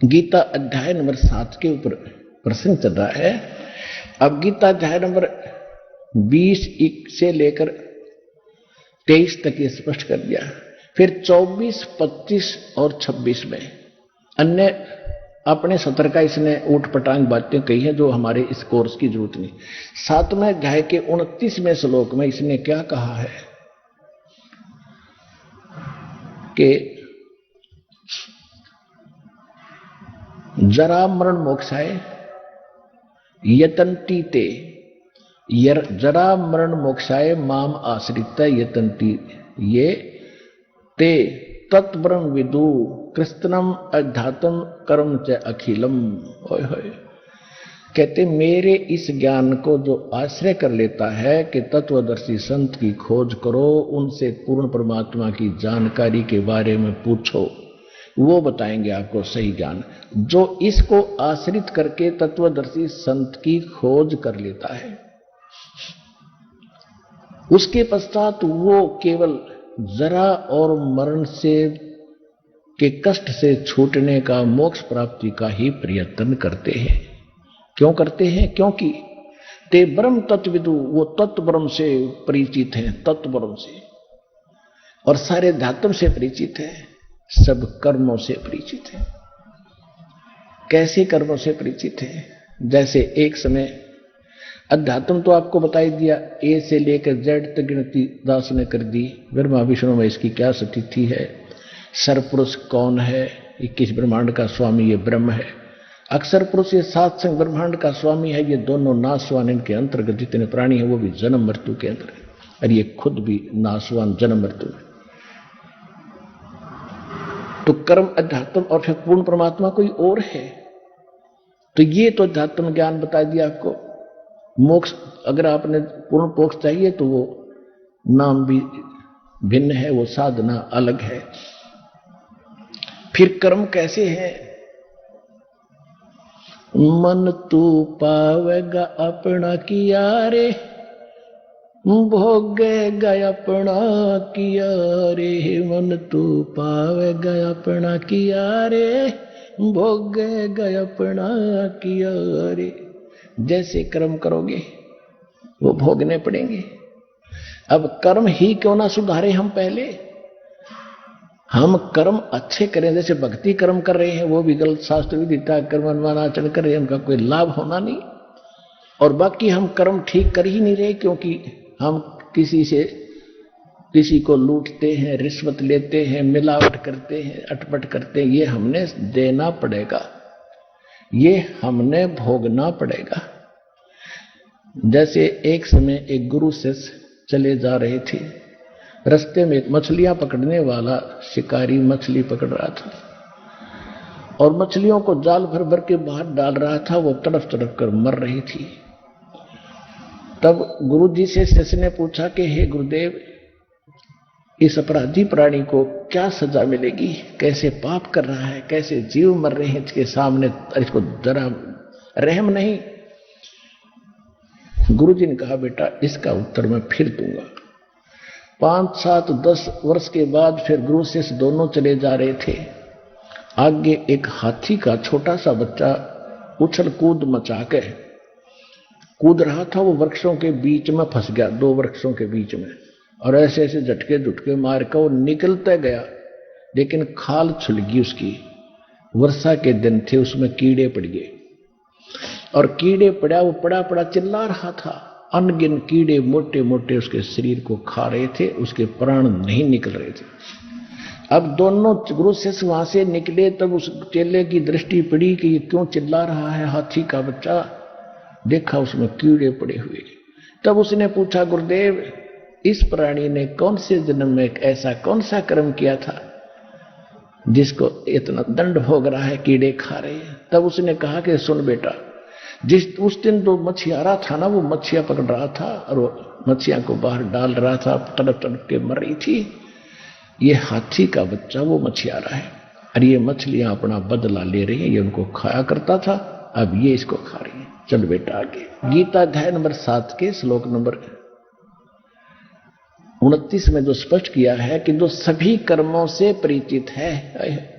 गीता अध्याय नंबर 7 के ऊपर प्रसंग चल रहा है। अब गीता अध्याय नंबर 20 से लेकर 23 तक ये स्पष्ट कर दिया। फिर 24, 25 और 26 में अन्य अपने सत्र का इसने ऊट पटांग बातें कही है जो हमारे इस कोर्स की जरूरत नहीं। 7वें अध्याय के 29वें श्लोक में इसने क्या कहा है कि जरा मरण मोक्षाय यतन्ति ते, जरा मरण मोक्षाय माम आश्रित यतन्ति ये ते तत्ब्रह्म विदु कृष्णम अध्यात्म कर्म च अखिलम। होय होय, कहते मेरे इस ज्ञान को जो आश्रय कर लेता है कि तत्वदर्शी संत की खोज करो, उनसे पूर्ण परमात्मा की जानकारी के बारे में पूछो, वो बताएंगे आपको सही ज्ञान। जो इसको आश्रित करके तत्वदर्शी संत की खोज कर लेता है, उसके पश्चात वो केवल जरा और मरण से के कष्ट से छूटने का, मोक्ष प्राप्ति का ही प्रयत्न करते हैं। क्यों करते हैं? क्योंकि ते ब्रह्म तत्विदु, वो तत्व ब्रह्म से परिचित हैं, तत्व ब्रह्म से, और सारे धातु से परिचित है, सब कर्मों से परिचित है। कैसे कर्मों से परिचित है? जैसे एक समय अध्यात्म तो आपको बताई दिया, ए से लेकर जेड तक गिनती दास ने कर दी। ब्रह्मा विष्णु में इसकी क्या स्थिति है, सरपुरुष कौन है, 21 ब्रह्मांड का स्वामी ये ब्रह्म है। अक्षर पुरुष ये 7 संग ब्रह्मांड का स्वामी है, ये दोनों नाशवान, इनके अंतर्गत जितने प्राणी हैं वो भी जन्म मृत्यु के अंदर है, और ये खुद भी नाशवान जन्म मृत्यु है। तो कर्म अध्यात्म और फिर पूर्ण परमात्मा कोई और है। तो ये तो अध्यात्म ज्ञान बता दिया आपको। मोक्ष, अगर आपने पूर्ण मोक्ष चाहिए तो वो नाम भी भिन्न है, वो साधना अलग है। फिर कर्म कैसे है? मन तू पावेगा अपना किया रे, भोगेगा अपना किया रे। मन तू पावेगा अपना किया रे, भोगेगा अपना किया रे। जैसे कर्म करोगे वो भोगने पड़ेंगे। अब कर्म ही क्यों ना सुधारे हम पहले, हम कर्म अच्छे करें। जैसे भक्ति कर्म कर रहे हैं वो भी गलत, शास्त्र विदिता कर्म अनुमानाचरण कर रहे हैं, उनका कोई लाभ होना नहीं। और बाकी हम कर्म ठीक कर ही नहीं रहे, क्योंकि हम किसी को लूटते हैं, रिश्वत लेते हैं, मिलावट करते हैं, अटपट करते हैं। ये हमने देना पड़ेगा, ये हमने भोगना पड़ेगा। जैसे एक समय एक गुरु शिष्य चले जा रहे थे, रास्ते में एक मछलियां पकड़ने वाला शिकारी मछली पकड़ रहा था और मछलियों को जाल भर भर के बाहर डाल रहा था। वो तड़फ तड़फ कर मर रही थी। तब गुरु जी से शिष्य ने पूछा कि हे गुरुदेव, इस अपराधी प्राणी को क्या सजा मिलेगी, कैसे पाप कर रहा है, कैसे जीव मर रहे हैं इसके सामने, इसको जरा रहम नहीं। गुरु जी ने कहा बेटा इसका उत्तर मैं फिर दूंगा। 5, 7, 10 वर्ष के बाद फिर गुरु शिष्य दोनों चले जा रहे थे। आगे एक हाथी का छोटा सा बच्चा उछल कूद मचा के कूद रहा था। वो वृक्षों के बीच में फंस गया, 2 वृक्षों के बीच में, और ऐसे ऐसे झटके झुटके मार कर वो निकलता गया, लेकिन खाल छुल गई उसकी। वर्षा के दिन थे, उसमें कीड़े पड़ गए, और कीड़े पड़ा, वो पड़ा पड़ा चिल्ला रहा था। अनगिन कीड़े मोटे मोटे उसके शरीर को खा रहे थे, उसके प्राण नहीं निकल रहे थे। अब दोनों गुरु शिष्य वहां से निकले, तब उस चेले की दृष्टि पड़ी कि ये क्यों चिल्ला रहा है हाथी का बच्चा। देखा उसमें कीड़े पड़े हुए। तब उसने पूछा गुरुदेव, इस प्राणी ने कौन से जन्म में ऐसा कौन सा कर्म किया था जिसको इतना दंड भोग रहा है, कीड़े खा रहे हैं। तब उसने कहा कि सुन बेटा, जिस उस दिन तो मछियारा था ना, वो मछियां पकड़ रहा था और वो मछियां को बाहर डाल रहा था, तड़प तड़प के मर रही थी। ये हाथी का बच्चा वो मछियारा है, और ये मछलियां अपना बदला ले रही हैं। ये उनको खाया करता था, अब ये इसको खा रही है। चल बेटा आगे। गीता अध्याय नंबर 7 के श्लोक नंबर 29 में जो स्पष्ट किया है कि जो सभी कर्मों से परिचित है।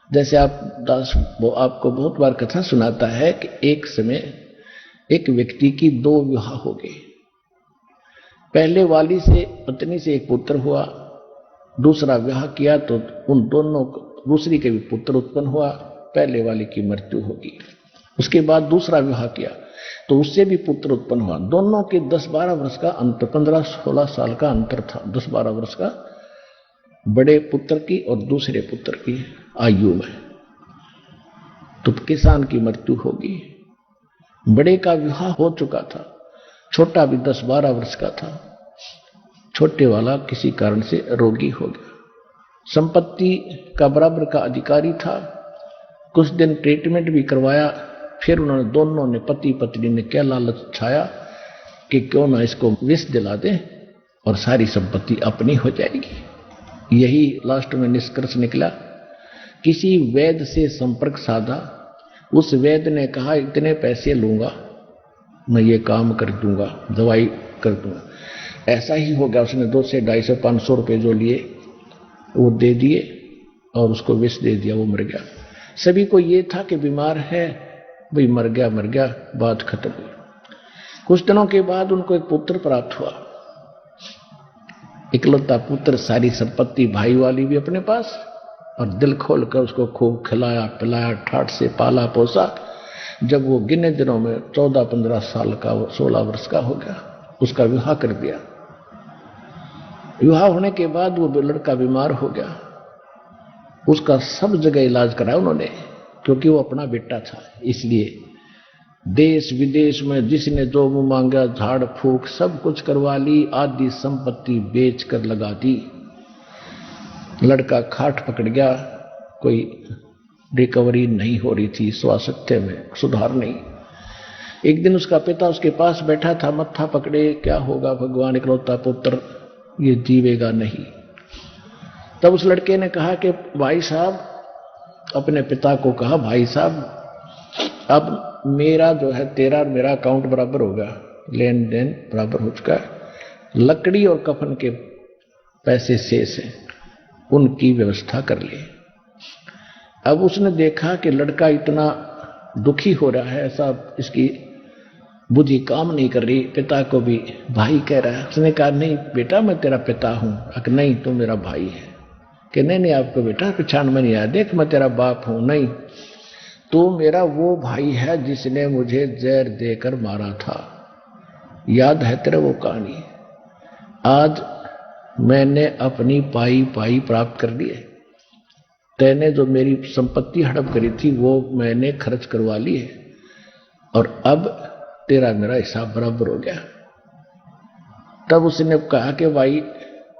जैसे दास वो आपको बहुत बार कथा सुनाता है कि एक समय एक व्यक्ति की 2 विवाह हो गए। पहले वाली से पत्नी से एक पुत्र हुआ, दूसरा विवाह किया तो उन दोनों दूसरी के भी पुत्र उत्पन्न हुआ, पहले वाली की मृत्यु होगी। उसके बाद दूसरा विवाह किया तो उससे भी पुत्र उत्पन्न हुआ। दोनों के 10-12 वर्ष का अंतर, 15-16 साल का अंतर था, 10-12 वर्ष का, बड़े पुत्र की और दूसरे पुत्र की आयु में। तो किसान की मृत्यु होगी। बड़े का विवाह हो चुका था, छोटा भी 10-12 वर्ष का था। छोटे वाला किसी कारण से रोगी हो गया, संपत्ति का बराबर का अधिकारी था। कुछ दिन ट्रीटमेंट भी करवाया, फिर उन्होंने दोनों ने पति पत्नी ने क्या लालच छाया कि क्यों ना इसको विष दिला दें और सारी संपत्ति अपनी हो जाएगी। यही लास्ट में निष्कर्ष निकला। किसी वैद्य से संपर्क साधा, उस वैद्य ने कहा इतने पैसे लूंगा, मैं ये काम कर दूंगा, दवाई कर दूंगा। ऐसा ही हो गया, उसने 200, 250, 500 रुपये जो लिए वो दे दिए और उसको विष दे दिया, वो मर गया। सभी को ये था कि बीमार है, भाई मर गया, बात खत्म हुई। कुछ दिनों के बाद उनको एक पुत्र प्राप्त हुआ, इकलौता पुत्र, सारी संपत्ति भाई वाली भी अपने पास, और दिल खोल कर उसको खूब खिलाया पिलाया, ठाठ से पाला पोसा। जब वो गिने दिनों में 14-15 साल का, 16 वर्ष का हो गया, उसका विवाह कर दिया। विवाह होने के बाद वो लड़का बीमार हो गया, उसका सब जगह इलाज कराया उन्होंने, क्योंकि वो अपना बेटा था। इसलिए देश विदेश में जिसने जो मुंह मांगा, झाड़ फूक सब कुछ करवा ली, आधी संपत्ति बेच कर लगा दी। लड़का खाट पकड़ गया, कोई रिकवरी नहीं हो रही थी, स्वास्थ्य में सुधार नहीं। एक दिन उसका पिता उसके पास बैठा था, मत्था पकड़े, क्या होगा भगवान, इकलौता पुत्र, ये जीवेगा नहीं। तब उस लड़के ने कहा कि भाई साहब, अपने पिता को कहा, भाई साहब अब मेरा जो है तेरा मेरा अकाउंट बराबर होगा, लेन देन बराबर हो चुका है, लकड़ी और कफन के पैसे शेष हैं, उनकी व्यवस्था कर ले। अब उसने देखा कि लड़का इतना दुखी हो रहा है, ऐसा इसकी बुद्धि काम नहीं कर रही, पिता को भी भाई कह रहा है। उसने कहा नहीं बेटा मैं तेरा पिता हूं। अगर नहीं तो मेरा भाई है। कि नहीं आपको बेटा पहचान में नहीं आया, देख मैं तेरा बाप हूं। नहीं, तो मेरा वो भाई है जिसने मुझे जहर देकर मारा था, याद है तेरा वो कहानी। आज मैंने अपनी पाई प्राप्त कर ली है, तैने जो मेरी संपत्ति हड़प करी थी वो मैंने खर्च करवा ली है, और अब तेरा मेरा हिसाब बराबर हो गया। तब उसने कहा कि भाई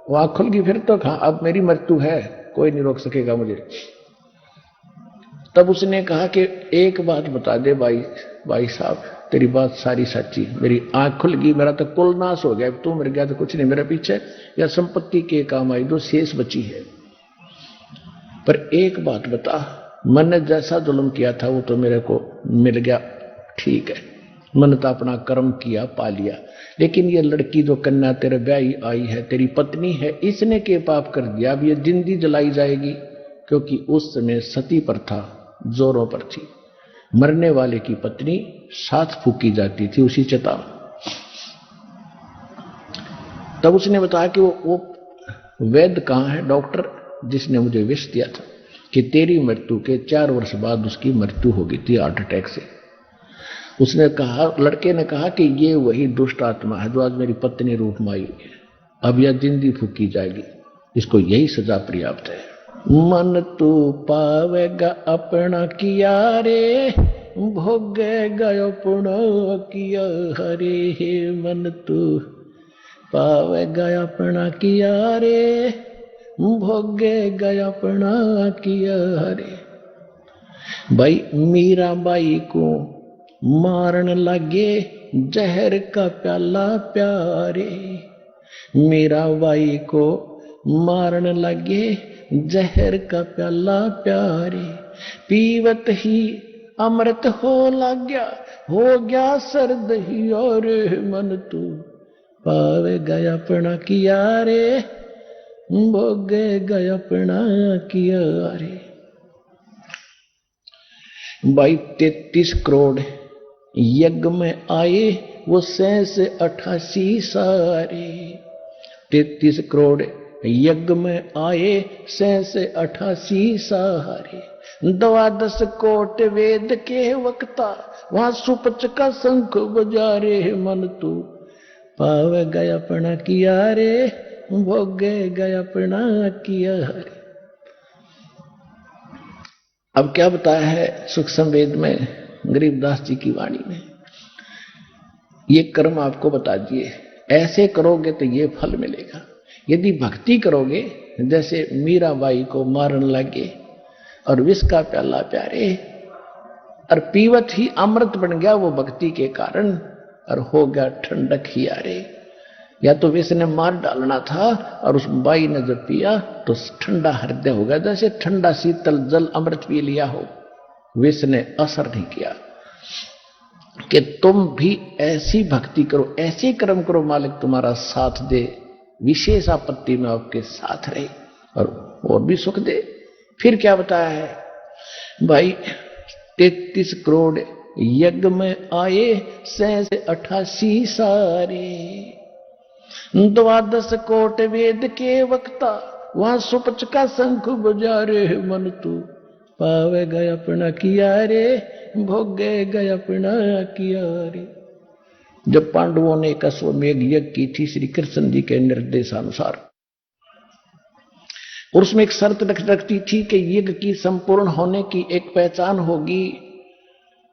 वहां खुल गई फिर तो, कहा अब मेरी मृत्यु है, कोई नहीं रोक सकेगा मुझे। तब उसने कहा कि एक बात बता दे भाई साहब, तेरी बात सारी सच्ची, मेरी आंख खुल गई, मेरा तो कुल नाश हो गया, तू मर गया तो कुछ नहीं मेरे पीछे, या संपत्ति के काम आई जो शेष बची है। पर एक बात बता, मैंने जैसा जुल्म किया था वो तो मेरे को मिल गया, ठीक है, मैंने तो अपना कर्म किया, पा लिया। लेकिन ये लड़की जो कन्या तेरे ब्याही आई है, तेरी पत्नी है, इसने के पाप कर दिया, अब ये जिंदी जलाई जाएगी। क्योंकि उस समय सती प्रथा जोरों पर थी, मरने वाले की पत्नी साथ फूकी जाती थी उसी चिता। तब उसने बताया कि वो वैद्य कहाँ है, डॉक्टर जिसने मुझे विष दिया था, कि तेरी मृत्यु के 4 वर्ष बाद उसकी मृत्यु हो गई थी हार्ट अटैक से। उसने कहा, लड़के ने कहा कि ये वही दुष्ट आत्मा है जो आज मेरी पत्नी रूप में आई है, अब यह जिंदी फूकी जाएगी, इसको यही सजा पर्याप्त है। मन तू पावेगा अपना किया रे, भोगेगा अपना किया हरे। मन तू पावेगा अपना किया रे, भोगेगा अपना किया हरे। भाई मीरा बाई को मारन लगे जहर का प्याला प्यारे, मीरा बाई को मारन लगे जहर का प्याला प्यारे। पीवत ही अमृत हो गया सर्द ही, और मन तू पावेगा अपना किया रे, भोगेगा अपना किया रे। भाई 33 करोड़ यज्ञ में आए वो 88 सारे, 33 करोड़ यज्ञ में आए 88 सारे। 12 कोट वेद के वक्ता वहां सुपच का शंख बजारे, मन तू पावे गया अपना किया रे, भोगे गया अपना किया रे। अब क्या बताया है सुख संवेद में गरीबदास जी की वाणी में, ये कर्म आपको बता दिए, ऐसे करोगे तो ये फल मिलेगा। यदि भक्ति करोगे जैसे मीराबाई को मारन लगे और विष का प्याला प्यारे, और पीवत ही अमृत बन गया वो भक्ति के कारण, और हो गया ठंडक ही यारे। या तो विष ने मार डालना था, और उस बाई ने जब पिया तो ठंडा हृदय हो गया, जैसे ठंडा शीतल जल अमृत पी लिया हो। विष ने असर नहीं किया। कि तुम भी ऐसी भक्ति करो, ऐसे कर्म करो, मालिक तुम्हारा साथ दे, विशेष आपत्ति में आपके साथ रहे और भी सुख दे। फिर क्या बताया है भाई, 33 करोड़ यज्ञ में आए 88 सारे, 12 कोट वेद के वक्ता, वहां सुपच का शंख बजा रे मन तू, पावे गया अपना किया रे, भोगे गया अपना किया रे। जब पांडवों ने एक अश्वमेघ यज्ञ की थी श्री कृष्ण जी के निर्देशानुसार, और उसमें एक शर्त रखती थी कि यज्ञ की संपूर्ण होने की एक पहचान होगी,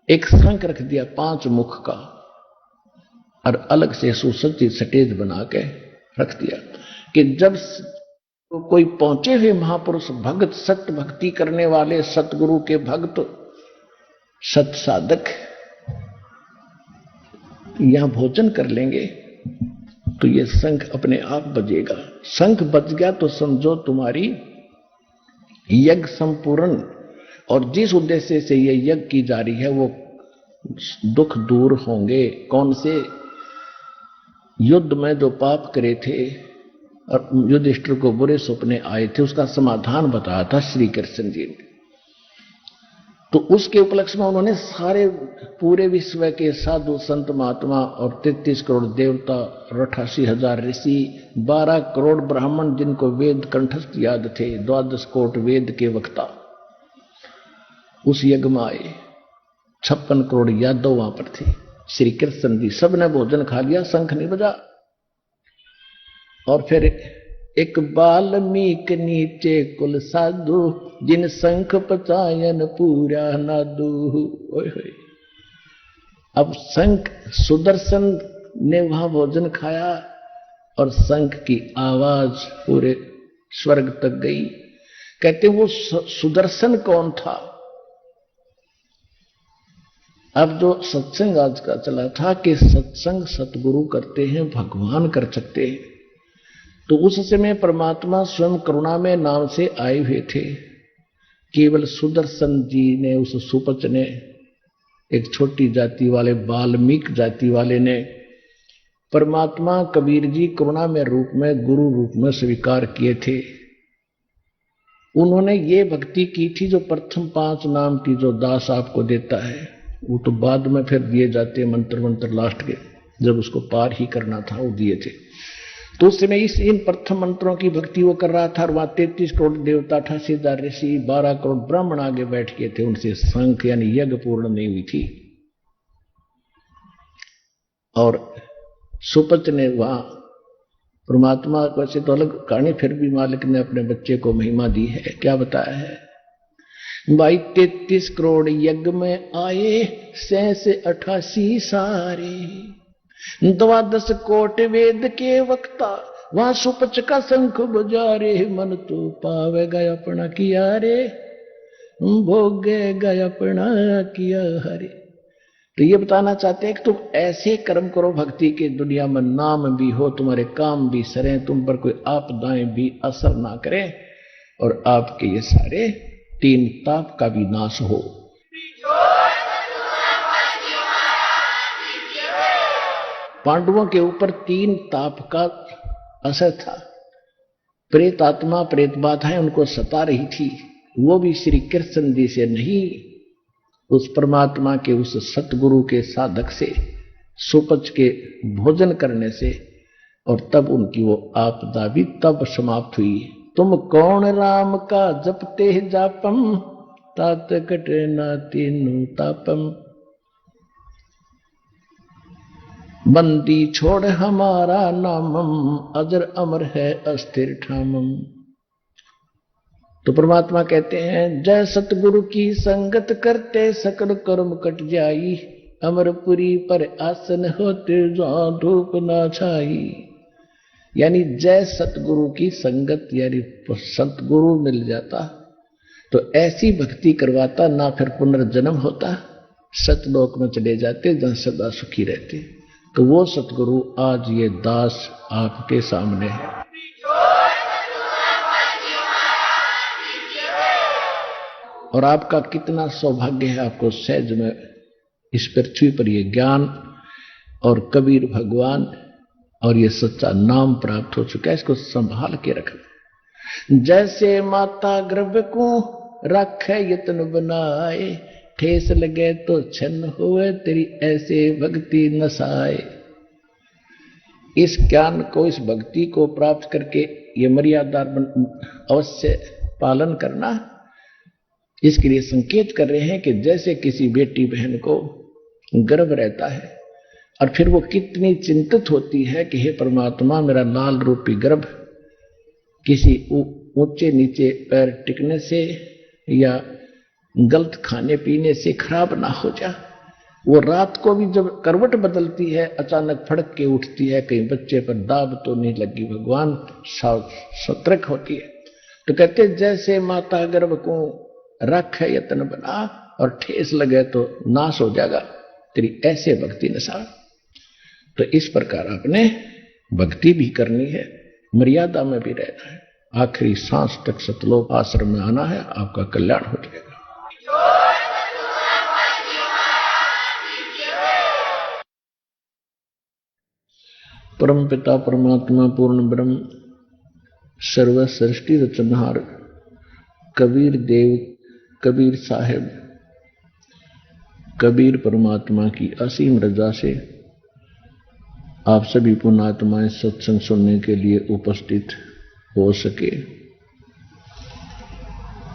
एक शंख रख दिया 5 मुख का, और अलग से सुसज्जित स्टेज बना के रख दिया कि जब कोई पहुंचे हुए महापुरुष भक्त, सत्य भक्ति करने वाले सतगुरु के भक्त, सत साधक यहां भोजन कर लेंगे तो ये शंख अपने आप बजेगा। शंख बज गया तो समझो तुम्हारी यज्ञ संपूर्ण, और जिस उद्देश्य से ये यज्ञ की जा रही है वो दुख दूर होंगे। कौन से? युद्ध में जो पाप करे थे और युधिष्ठिर को बुरे सपने आए थे, उसका समाधान बताया था श्री कृष्ण जी ने। तो उसके उपलक्ष्य में उन्होंने सारे पूरे विश्व के साधु संत महात्मा और 33 करोड़ देवता और 88,000 ऋषि, 12 करोड़ ब्राह्मण जिनको वेद कंठस्थ याद थे, 12 कोट वेद के वक्ता उस यज्ञ में आए। 56 करोड़ यादव वहां पर थे। श्री कृष्ण जी सबने भोजन खा लिया, शंख नहीं बजा। और फिर एक बाल्मीक नीचे कुल साधु, जिन शंख पचायन पूरा नादू। अब शंख, सुदर्शन ने वहां भोजन खाया और शंख की आवाज पूरे स्वर्ग तक गई। कहते वो सुदर्शन कौन था? अब जो सत्संग आज का चला था कि सत्संग सतगुरु करते हैं, भगवान कर सकते हैं, तो उस समय परमात्मा स्वयं करुणा में नाम से आए हुए थे। केवल सुदर्शन जी ने, उस सुपच ने, एक छोटी जाति वाले बाल्मीक जाति वाले ने परमात्मा कबीर जी करुणा में रूप में, गुरु रूप में स्वीकार किए थे। उन्होंने ये भक्ति की थी जो प्रथम 5 नाम की जो दास आपको देता है, वो तो बाद में फिर दिए जाते मंत्र मंत्र लास्ट के, जब उसको पार ही करना था वो दिए थे। तो उस समय इन प्रथम मंत्रों की भक्ति वो कर रहा था, और वहां 33 करोड़ देवता, 88,000 ऋषि, 12 करोड़ ब्राह्मण आगे बैठ गए थे। उनसे शंख यानी यज्ञ पूर्ण नहीं हुई थी। और सुपच ने वहां परमात्मा वैसे तो अलग कहानी, फिर भी मालिक ने अपने बच्चे को महिमा दी है। क्या बताया है भाई? 33 करोड़ यज्ञ में आए 88 सारे, 12 कोट वेद के वक्ता, वहां सुपच का शंख बजा रे मन तो पावेगा अपना किया रे, भोगेगा अपना किया हरे। तो ये बताना चाहते हैं कि तुम ऐसे कर्म करो भक्ति के, दुनिया में नाम भी हो, तुम्हारे काम भी सरे, तुम पर कोई आपदाएं भी असर ना करें, और आपके ये सारे 3 ताप का भी नाश हो। पांडवों के ऊपर 3 ताप का असर था। प्रेत आत्मा, प्रेत बाधाएं उनको सता रही थी, वो भी श्री कृष्ण जी से नहीं, उस परमात्मा के उस सतगुरु के साधक से, सुपच के भोजन करने से, और तब उनकी वो आपदा भी तब समाप्त हुई। तुम कौन राम का जपते जापम, तात कटे ना तीनों तापम, बंदी छोड़ हमारा नामम, अजर अमर है अस्थिर ठामम। तो परमात्मा कहते हैं, जय सतगुरु की संगत करते सकल कर्म कट जाई, अमरपुरी पर आसन होते जहां धूप ना छाई। यानी जय सतगुरु की संगत, यानी सतगुरु मिल जाता तो ऐसी भक्ति करवाता, ना फिर पुनर्जन्म होता, सतलोक में चले जाते जहां सदा सुखी रहते। तो वो सतगुरु आज ये दास आपके सामने है। और आपका कितना सौभाग्य है, आपको सहज में इस पृथ्वी पर ये ज्ञान और कबीर भगवान और ये सच्चा नाम प्राप्त हो चुका है। इसको संभाल के रखना। जैसे माता गर्भ को रखे यत्न बनाए, ठेस लगे तो छन्न हुए तेरी ऐसे भक्ति नसाए। इस ज्ञान को, इस भक्ति को प्राप्त करके ये मर्यादा अवश्य पालन करना। इसके लिए संकेत कर रहे हैं कि जैसे किसी बेटी बहन को गर्भ रहता है और फिर वो कितनी चिंतित होती है कि हे परमात्मा, मेरा लाल रूपी गर्भ किसी ऊंचे नीचे पैर टिकने से या गलत खाने पीने से खराब ना हो जा। वो रात को भी जब करवट बदलती है अचानक फड़क के उठती है, कहीं बच्चे पर दाब तो नहीं लगी, भगवान सतर्क होती है। तो कहते जैसे माता गर्भ को रख है यत्न बना और ठेस लगे तो नाश हो जाएगा तेरी ऐसे भक्ति नशा। तो इस प्रकार आपने भक्ति भी करनी है, मर्यादा में भी रहना है, आखिरी सांस तक सतलोक आश्रम में आना है, आपका कल्याण हो जाएगा। परम पिता परमात्मा पूर्ण ब्रह्म सर्व सृष्टि रचनहार कबीर देव, कबीर साहेब, कबीर परमात्मा की असीम रजा से आप सभी पुण्यात्माएं सत्संग सुनने के लिए उपस्थित हो सके।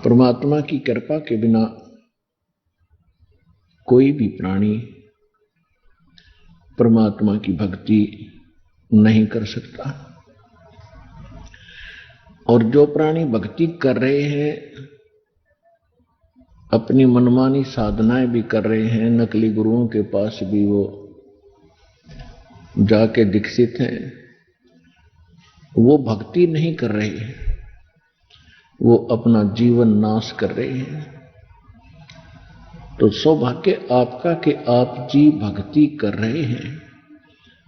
परमात्मा की कृपा के बिना कोई भी प्राणी परमात्मा की भक्ति नहीं कर सकता। और जो प्राणी भक्ति कर रहे हैं, अपनी मनमानी साधनाएं भी कर रहे हैं, नकली गुरुओं के पास भी वो जाके दीक्षित हैं, वो भक्ति नहीं कर रहे हैं, वो अपना जीवन नाश कर रहे हैं। तो सौभाग्य आपका कि आप जी भक्ति कर रहे हैं।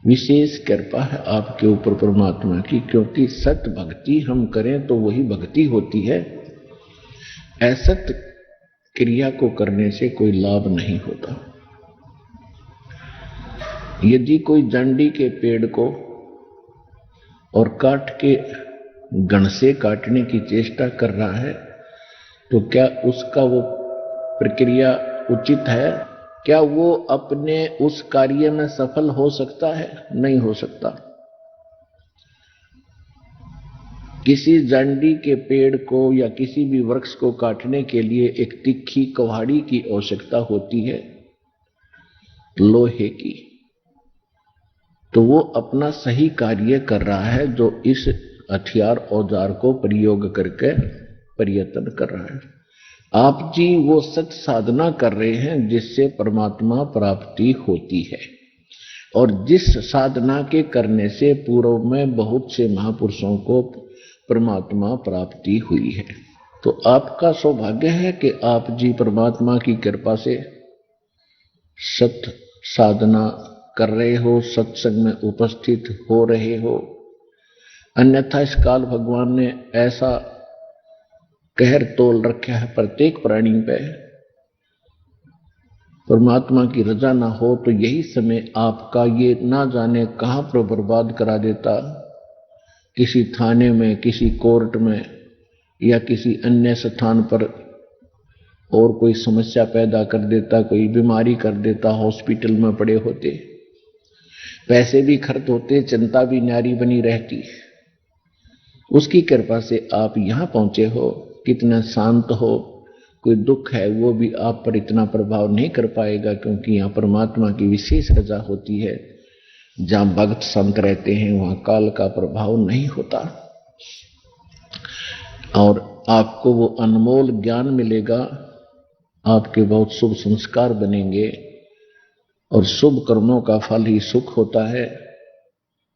विशेष कृपा है आपके ऊपर परमात्मा की, क्योंकि सत भक्ति हम करें तो वही भक्ति होती है। असत क्रिया को करने से कोई लाभ नहीं होता। यदि कोई जंडी के पेड़ को और काट के गण से काटने की चेष्टा कर रहा है, तो क्या उसका वो प्रक्रिया उचित है? क्या वो अपने उस कार्य में सफल हो सकता है? नहीं हो सकता। किसी जंडी के पेड़ को या किसी भी वृक्ष को काटने के लिए एक तिखी कुल्हाड़ी की आवश्यकता होती है, लोहे की। तो वो अपना सही कार्य कर रहा है जो इस हथियार औजार को प्रयोग करके प्रयत्न कर रहा है। आप जी वो सत साधना कर रहे हैं जिससे परमात्मा प्राप्ति होती है। और जिस साधना के करने से पूर्व में बहुत से महापुरुषों को परमात्मा प्राप्ति हुई है। तो आपका सौभाग्य है कि आप जी परमात्मा की कृपा से सत साधना कर रहे हो, सत्संग में उपस्थित हो रहे हो। अन्यथा इस काल भगवान ने ऐसा कहर तोल रखा है प्रत्येक प्राणी पे। परमात्मा की रजा ना हो तो यही समय आपका ये ना जाने कहां पर बर्बाद करा देता, किसी थाने में, किसी कोर्ट में या किसी अन्य स्थान पर और कोई समस्या पैदा कर देता, कोई बीमारी कर देता, हॉस्पिटल में पड़े होते, पैसे भी खर्च होते, चिंता भी न्यारी बनी रहती। उसकी कृपा से आप यहां पहुंचे हो, कितना शांत हो। कोई दुख है वो भी आप पर इतना प्रभाव नहीं कर पाएगा, क्योंकि यहाँ परमात्मा की विशेष रजा होती है। जहां भक्त संत रहते हैं वहां काल का प्रभाव नहीं होता और आपको वो अनमोल ज्ञान मिलेगा। आपके बहुत शुभ संस्कार बनेंगे और शुभ कर्मों का फल ही सुख होता है,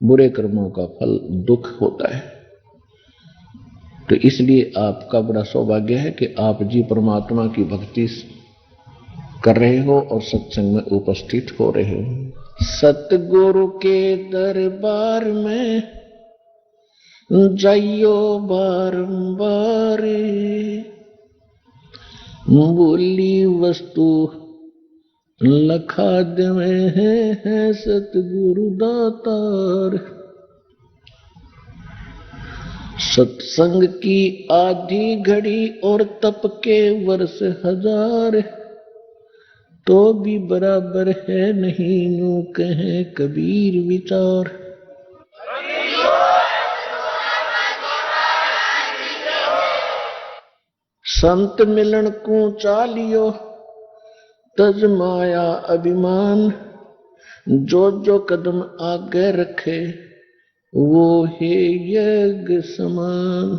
बुरे कर्मों का फल दुख होता है। तो इसलिए आपका बड़ा सौभाग्य है कि आप जी परमात्मा की भक्ति कर रहे हो और सत्संग में उपस्थित हो रहे हो। सतगुरु के दरबार में जाइयो बारंबार, बोली वस्तु लखा देवे है सतगुरु दातार। सत्संग की आधी घड़ी और तप के वर्ष हजार, तो भी बराबर है नहीं यूं कहे कबीर विचार। संत मिलन को चालियो तज माया अभिमान, जो जो कदम आगे रखे वो है यज्ञ समान।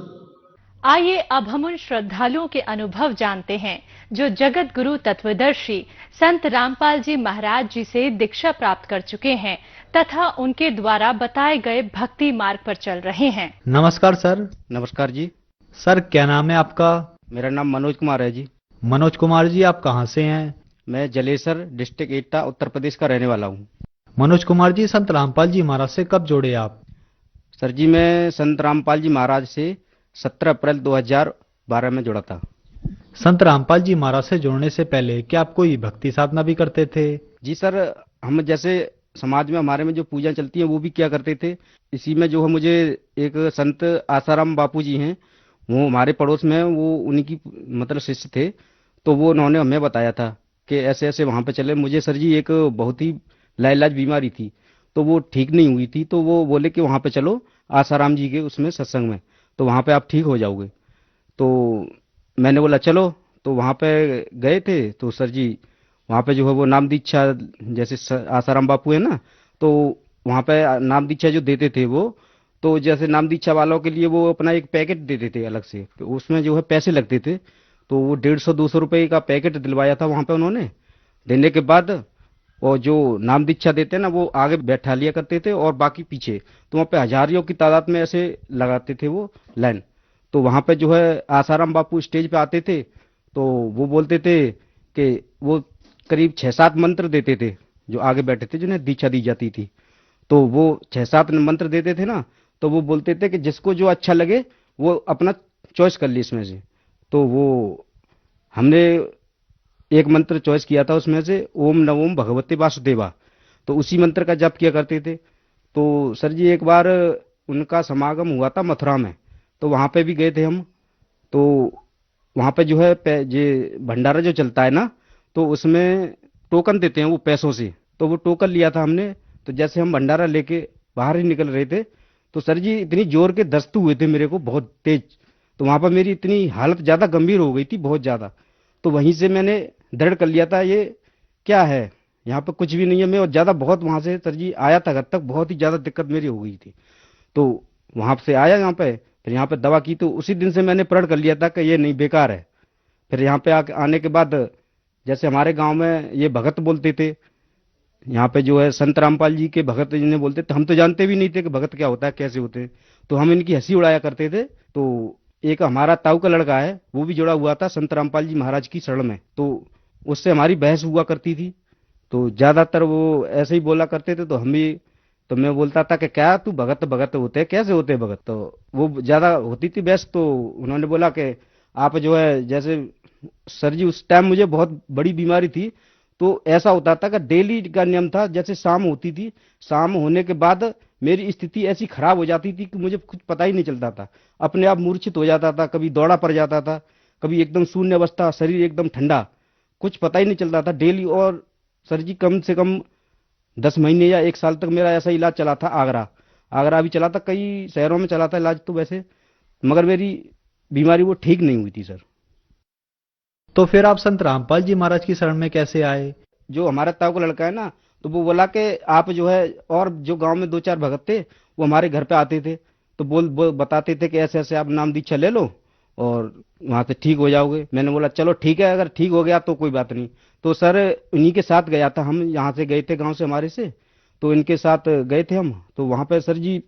आइए अब हम उन श्रद्धालुओं के अनुभव जानते हैं जो जगत गुरु तत्वदर्शी संत रामपाल जी महाराज जी से दीक्षा प्राप्त कर चुके हैं तथा उनके द्वारा बताए गए भक्ति मार्ग पर चल रहे हैं। नमस्कार सर। नमस्कार जी। सर क्या नाम है आपका? मेरा नाम मनोज कुमार है जी। मनोज कुमार जी, आप कहाँ से हैं? मैं जलेसर डिस्ट्रिक्ट एटा उत्तर प्रदेश का रहने वाला हूँ। मनोज कुमार जी, संत रामपाल जी महाराज से कब जुड़े आप? सर जी, मैं संत रामपाल जी महाराज से 17 अप्रैल 2012 में जुड़ा था। संत रामपाल जी महाराज से जुड़ने से पहले क्या आप कोई भक्ति साधना भी करते थे? जी सर, हम जैसे समाज में हमारे में जो पूजा चलती है वो भी किया करते थे। इसी में जो है मुझे एक संत आसाराम बापू जी हैं, वो हमारे पड़ोस में, वो उनकी मतलब शिष्य थे, तो वो उन्होंने हमें बताया था कि ऐसे ऐसे वहाँ पे चले। मुझे सर जी एक बहुत ही लाइलाज बीमारी थी, तो वो ठीक नहीं हुई थी, तो वो बोले कि वहाँ पे चलो आसाराम जी के उसमें सत्संग में, तो वहाँ पे आप ठीक हो जाओगे। तो मैंने बोला चलो, तो वहाँ पे गए थे। तो सर जी वहाँ पे जो है वो नाम दीक्षा, जैसे आसाराम बापू है ना, तो वहाँ पे नाम दीक्षा जो देते थे वो, तो जैसे नाम दीक्षा वालों के लिए वो अपना एक पैकेट देते थे अलग से, तो उसमें जो है पैसे लगते थे, तो वो 150-200 रुपए का पैकेट दिलवाया था वहाँ पे उन्होंने। देने के बाद और जो नाम दीक्षा देते हैं ना, वो आगे बैठा लिया करते थे और बाकी पीछे, तो वहाँ पे हजारियों की तादाद में ऐसे लगाते थे वो लाइन। तो वहाँ पे जो है आसाराम बापू स्टेज पे आते थे, तो वो बोलते थे कि वो करीब 6-7 मंत्र देते थे जो आगे बैठे थे जिन्हें दीक्षा दी जाती थी। तो वो 6-7 मंत्र देते थे ना, तो वो बोलते थे कि जिसको जो अच्छा लगे वो अपना चॉइस कर ली इसमें से। तो वो हमने एक मंत्र चॉइस किया था उसमें से, ओम नमो भगवते वासुदेवा, तो उसी मंत्र का जप किया करते थे। तो सर जी एक बार उनका समागम हुआ था मथुरा में, तो वहाँ पे भी गए थे हम। तो वहाँ पे जो है जे भंडारा जो चलता है ना, तो उसमें टोकन देते हैं वो पैसों से, तो वो टोकन लिया था हमने। तो जैसे हम भंडारा लेके बाहर ही निकल रहे थे, तो सर जी इतनी जोर के दस्त हुए थे मेरे को बहुत तेज, तो वहाँ पर मेरी इतनी हालत ज्यादा गंभीर हो गई थी, बहुत ज्यादा। तो वहीं से मैंने दृढ़ कर लिया था ये क्या है, यहाँ पे कुछ भी नहीं है। मैं और ज्यादा बहुत वहां से सर जी आया था घर तक, बहुत ही ज्यादा दिक्कत मेरी हो गई थी। तो वहां से आया यहाँ पे, फिर यहाँ पे दवा की, तो उसी दिन से मैंने प्रण कर लिया था कि ये नहीं, बेकार है। फिर यहाँ पे आने के बाद जैसे हमारे गांव में ये भगत बोलते थे, यहाँ पे जो है संत रामपाल जी के भगत जिन्हें बोलते थे, हम तो जानते भी नहीं थे कि भगत क्या होता है, कैसे होते हैं, तो हम इनकी हंसी उड़ाया करते थे। तो एक हमारा ताऊ का लड़का है, वो भी जुड़ा हुआ था संत रामपाल जी महाराज की शरण में, तो उससे हमारी बहस हुआ करती थी। तो ज्यादातर वो ऐसे ही बोला करते थे, तो हम भी, तो मैं बोलता था कि क्या तू भगत भगत होते हैं, कैसे होते हैं भगत, तो वो ज्यादा होती थी बहस। तो उन्होंने बोला कि आप जो है, जैसे सर जी उस टाइम मुझे बहुत बड़ी बीमारी थी, तो ऐसा होता था कि डेली का नियम था, जैसे शाम होती थी, शाम होने के बाद मेरी स्थिति ऐसी खराब हो जाती थी कि मुझे कुछ पता ही नहीं चलता था, अपने आप मूर्छित हो जाता था, कभी दौड़ा पड़ जाता था, कभी एकदम शून्य अवस्था, शरीर एकदम ठंडा, कुछ पता ही नहीं चलता था डेली। और सर जी कम से कम 10 महीने या 1 साल तक मेरा ऐसा इलाज चला था। आगरा भी चला था, कई शहरों में चला था इलाज तो वैसे, मगर मेरी बीमारी वो ठीक नहीं हुई थी सर। तो फिर आप संत रामपाल जी महाराज की शरण में कैसे आए? जो हमारा ताऊ का लड़का है ना, तो वो बोला कि आप जो है, और जो गांव में 2-4 भगत थे वो हमारे घर पे आते थे, तो बोल बताते थे कि ऐसे ऐसे आप नाम दीक्षा ले लो और वहां से ठीक हो जाओगे। मैंने बोला चलो ठीक है, अगर ठीक हो गया तो कोई बात नहीं। तो सर इन्हीं के साथ गया था, हम यहाँ से गए थे गांव से हमारे से, तो इनके साथ गए थे हम। तो वहां पे सर जी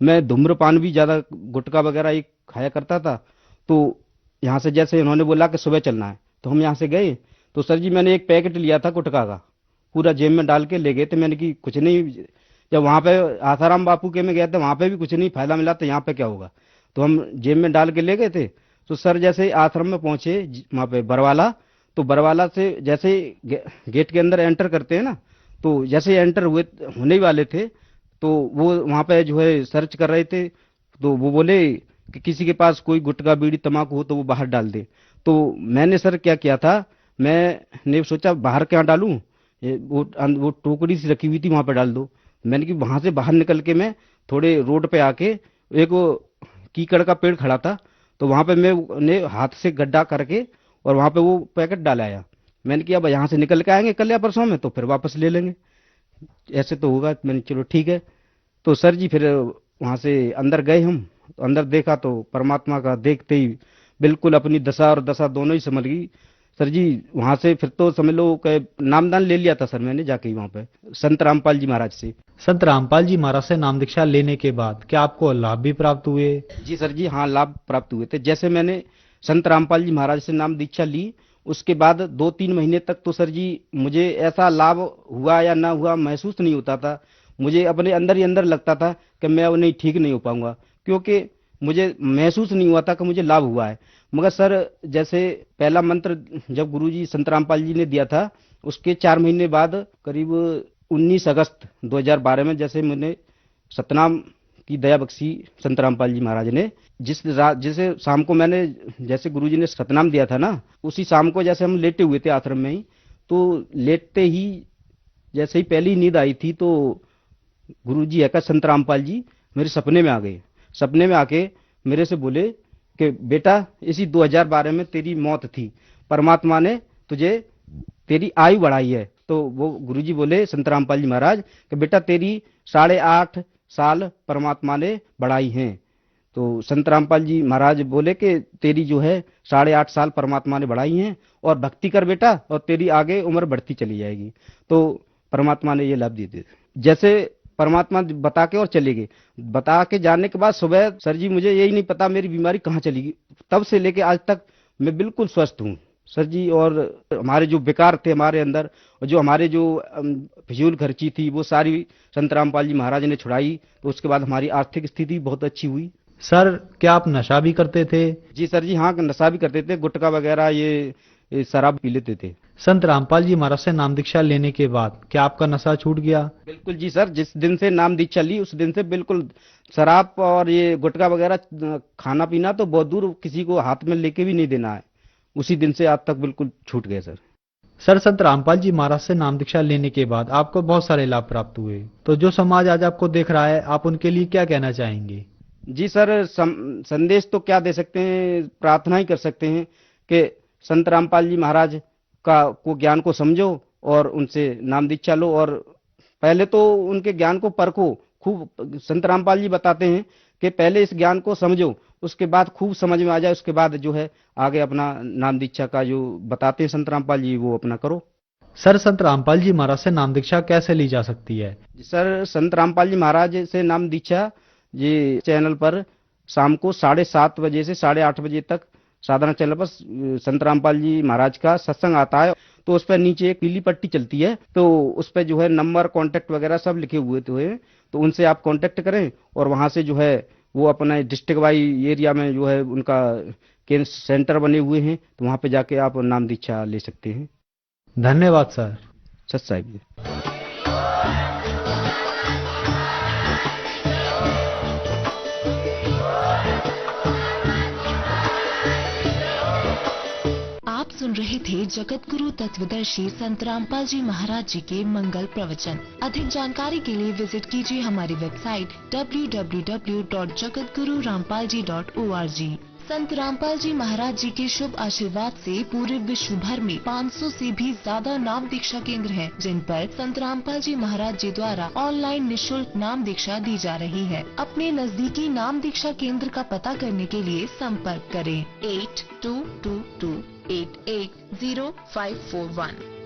मैं धूम्रपान भी ज्यादा, गुटखा वगैरह ही खाया करता था। तो यहाँ से जैसे उन्होंने बोला कि सुबह चलना है, तो हम यहाँ से गए। तो सर जी मैंने एक पैकेट लिया था गुटखा का, पूरा जेब में डाल के ले गए थे। मैंने कि कुछ नहीं, जब वहां पे आसाराम बापू के में गए थे वहां पे भी कुछ नहीं फायदा मिला, तो यहाँ पे क्या होगा। तो हम जेब में डाल के ले गए थे। तो सर जैसे आश्रम में पहुंचे वहां पे बरवाला, तो बरवाला से जैसे गेट के अंदर एंटर करते हैं ना, तो जैसे एंटर होने ही वाले थे, तो वो वहां पे जो है सर्च कर रहे थे। तो वो बोले कि किसी के पास कोई गुटखा बीड़ी तम्बाकू हो तो वो बाहर डाल दे। तो मैंने सर क्या किया था, मैंने सोचा बाहर क्या डालूं, वो टोकरी सी रखी हुई थी वहां पे डाल दो। मैंने कि वहां से बाहर निकल के मैं थोड़े रोड पे आके, एक वो कीकड़ का पेड़ खड़ा था, तो वहां पे मैंने हाथ से गड्ढा करके और वहां पे वो पैकेट डालाया। मैंने किया अब यहाँ से निकल के आएंगे कल या परसों में तो फिर वापस ले लेंगे, ऐसे तो होगा। मैंने चलो ठीक है। तो सर जी फिर वहां से अंदर गए हम, तो अंदर देखा तो परमात्मा का देखते ही बिल्कुल अपनी दशा और दशा दोनों ही संभल गई सर जी। वहां से फिर तो समझ लो कि नामदान ले लिया था सर मैंने जाके ही वहां पे संत रामपाल जी महाराज से। संत रामपाल जी महाराज से नाम दीक्षा लेने के बाद क्या आपको लाभ भी प्राप्त हुए? जी सर जी, हाँ लाभ प्राप्त हुए थे। जैसे मैंने संत रामपाल जी महाराज से नाम दीक्षा ली, उसके बाद 2-3 महीने तक तो सर जी मुझे ऐसा लाभ हुआ या ना हुआ महसूस नहीं होता था। मुझे अपने अंदर ही अंदर लगता था कि मैं अब नहीं ठीक नहीं हो पाऊंगा, क्योंकि मुझे महसूस नहीं हुआ था कि मुझे लाभ हुआ है। मगर सर जैसे पहला मंत्र जब गुरुजी संत रामपाल जी ने दिया था, उसके 4 महीने बाद करीब 19 अगस्त 2012 में जैसे मैंने सतनाम की दया बख्शी संत रामपाल जी महाराज ने, जिसे शाम को मैंने जैसे गुरुजी ने सतनाम दिया था ना, उसी शाम को जैसे हम लेटे हुए थे आश्रम में ही, तो लेटते ही जैसे ही पहली नींद आई थी तो गुरुजी है का संत रामपाल जी मेरे सपने में आ गए। सपने में आके मेरे से बोले कि बेटा इसी 2012 में तेरी मौत थी, परमात्मा ने तुझे तेरी आयु बढ़ाई है। तो वो गुरुजी बोले संत रामपाल जी महाराज कि बेटा तेरी 8.5 साल परमात्मा ने बढ़ाई हैं। तो संत रामपाल जी महाराज बोले कि तेरी जो है 8.5 साल परमात्मा ने बढ़ाई हैं और भक्ति कर बेटा और तेरी आगे उम्र बढ़ती चली जाएगी। तो परमात्मा ने ये लाभ दिए थे। जैसे परमात्मा बता के और चले गए, बता के जाने के बाद सुबह सर जी मुझे यही नहीं पता मेरी बीमारी कहाँ चली गई, तब से लेके आज तक मैं बिल्कुल स्वस्थ हूँ सर जी। और हमारे जो विकार थे हमारे अंदर, और जो हमारे जो फिजूल खर्ची थी, वो सारी संत रामपाल जी महाराज ने छुड़ाई। तो उसके बाद हमारी आर्थिक स्थिति बहुत अच्छी हुई। सर क्या आप नशा भी करते थे? जी सर जी, हाँ नशा भी करते थे, गुटखा वगैरह ये शराब पी लेते थे। संत रामपाल जी महाराज से नाम दीक्षा लेने के बाद क्या आपका नशा छूट गया? बिल्कुल जी सर, जिस दिन से नाम दीक्षा ली उस दिन से बिल्कुल शराब और ये गुटखा वगैरह खाना पीना तो बहुत दूर, किसी को हाथ में लेके भी नहीं देना है। उसी दिन से आज तक बिल्कुल छूट गए सर। सर संत रामपाल जी महाराज से नाम दीक्षा लेने के बाद आपको बहुत सारे लाभ प्राप्त हुए, तो जो समाज आज आपको देख रहा है आप उनके लिए क्या कहना चाहेंगे? जी सर, संदेश तो क्या दे सकते हैं, प्रार्थना ही कर सकते हैं कि संत रामपाल जी महाराज को ज्ञान को समझो और उनसे नाम दीक्षा लो। और पहले तो उनके ज्ञान को परखो खूब। संत रामपाल जी बताते हैं कि पहले इस ज्ञान को समझो, उसके बाद खूब समझ में आ जाए, उसके बाद जो है आगे अपना नाम दीक्षा का जो बताते हैं संत रामपाल जी वो अपना करो। सर संत रामपाल जी महाराज से नाम दीक्षा कैसे ली जा सकती है? सर संत रामपाल जी महाराज से नाम दीक्षा ये चैनल पर शाम को 7:30 बजे से 8:30 बजे तक साधारण चैनल पर संत रामपाल जी महाराज का सत्संग आता है। तो उस पर नीचे एक पीली पट्टी चलती है, तो उस पर जो है नंबर, कांटेक्ट वगैरह सब लिखे हुए तो उनसे आप कांटेक्ट करें और वहां से जो है वो अपना डिस्ट्रिक्ट वाइज एरिया में जो है उनका केंद्र सेंटर बने हुए हैं, तो वहां पे जाके आप नाम दीक्षा ले सकते हैं। धन्यवाद सर। सत साहिब। आप सुन रहे थे जगत गुरु तत्वदर्शी संत रामपाल जी महाराज जी के मंगल प्रवचन। अधिक जानकारी के लिए विजिट कीजिए हमारी वेबसाइट www.jagatgururampalji.org। संत रामपाल जी महाराज जी के शुभ आशीर्वाद से पूरे विश्व भर में 500 से भी ज्यादा नाम दीक्षा केंद्र हैं, जिन पर संत रामपाल जी महाराज जी द्वारा ऑनलाइन निःशुल्क नाम दीक्षा दी जा रही है। अपने नजदीकी नाम दीक्षा केंद्र का पता करने के लिए संपर्क करें 8222880541।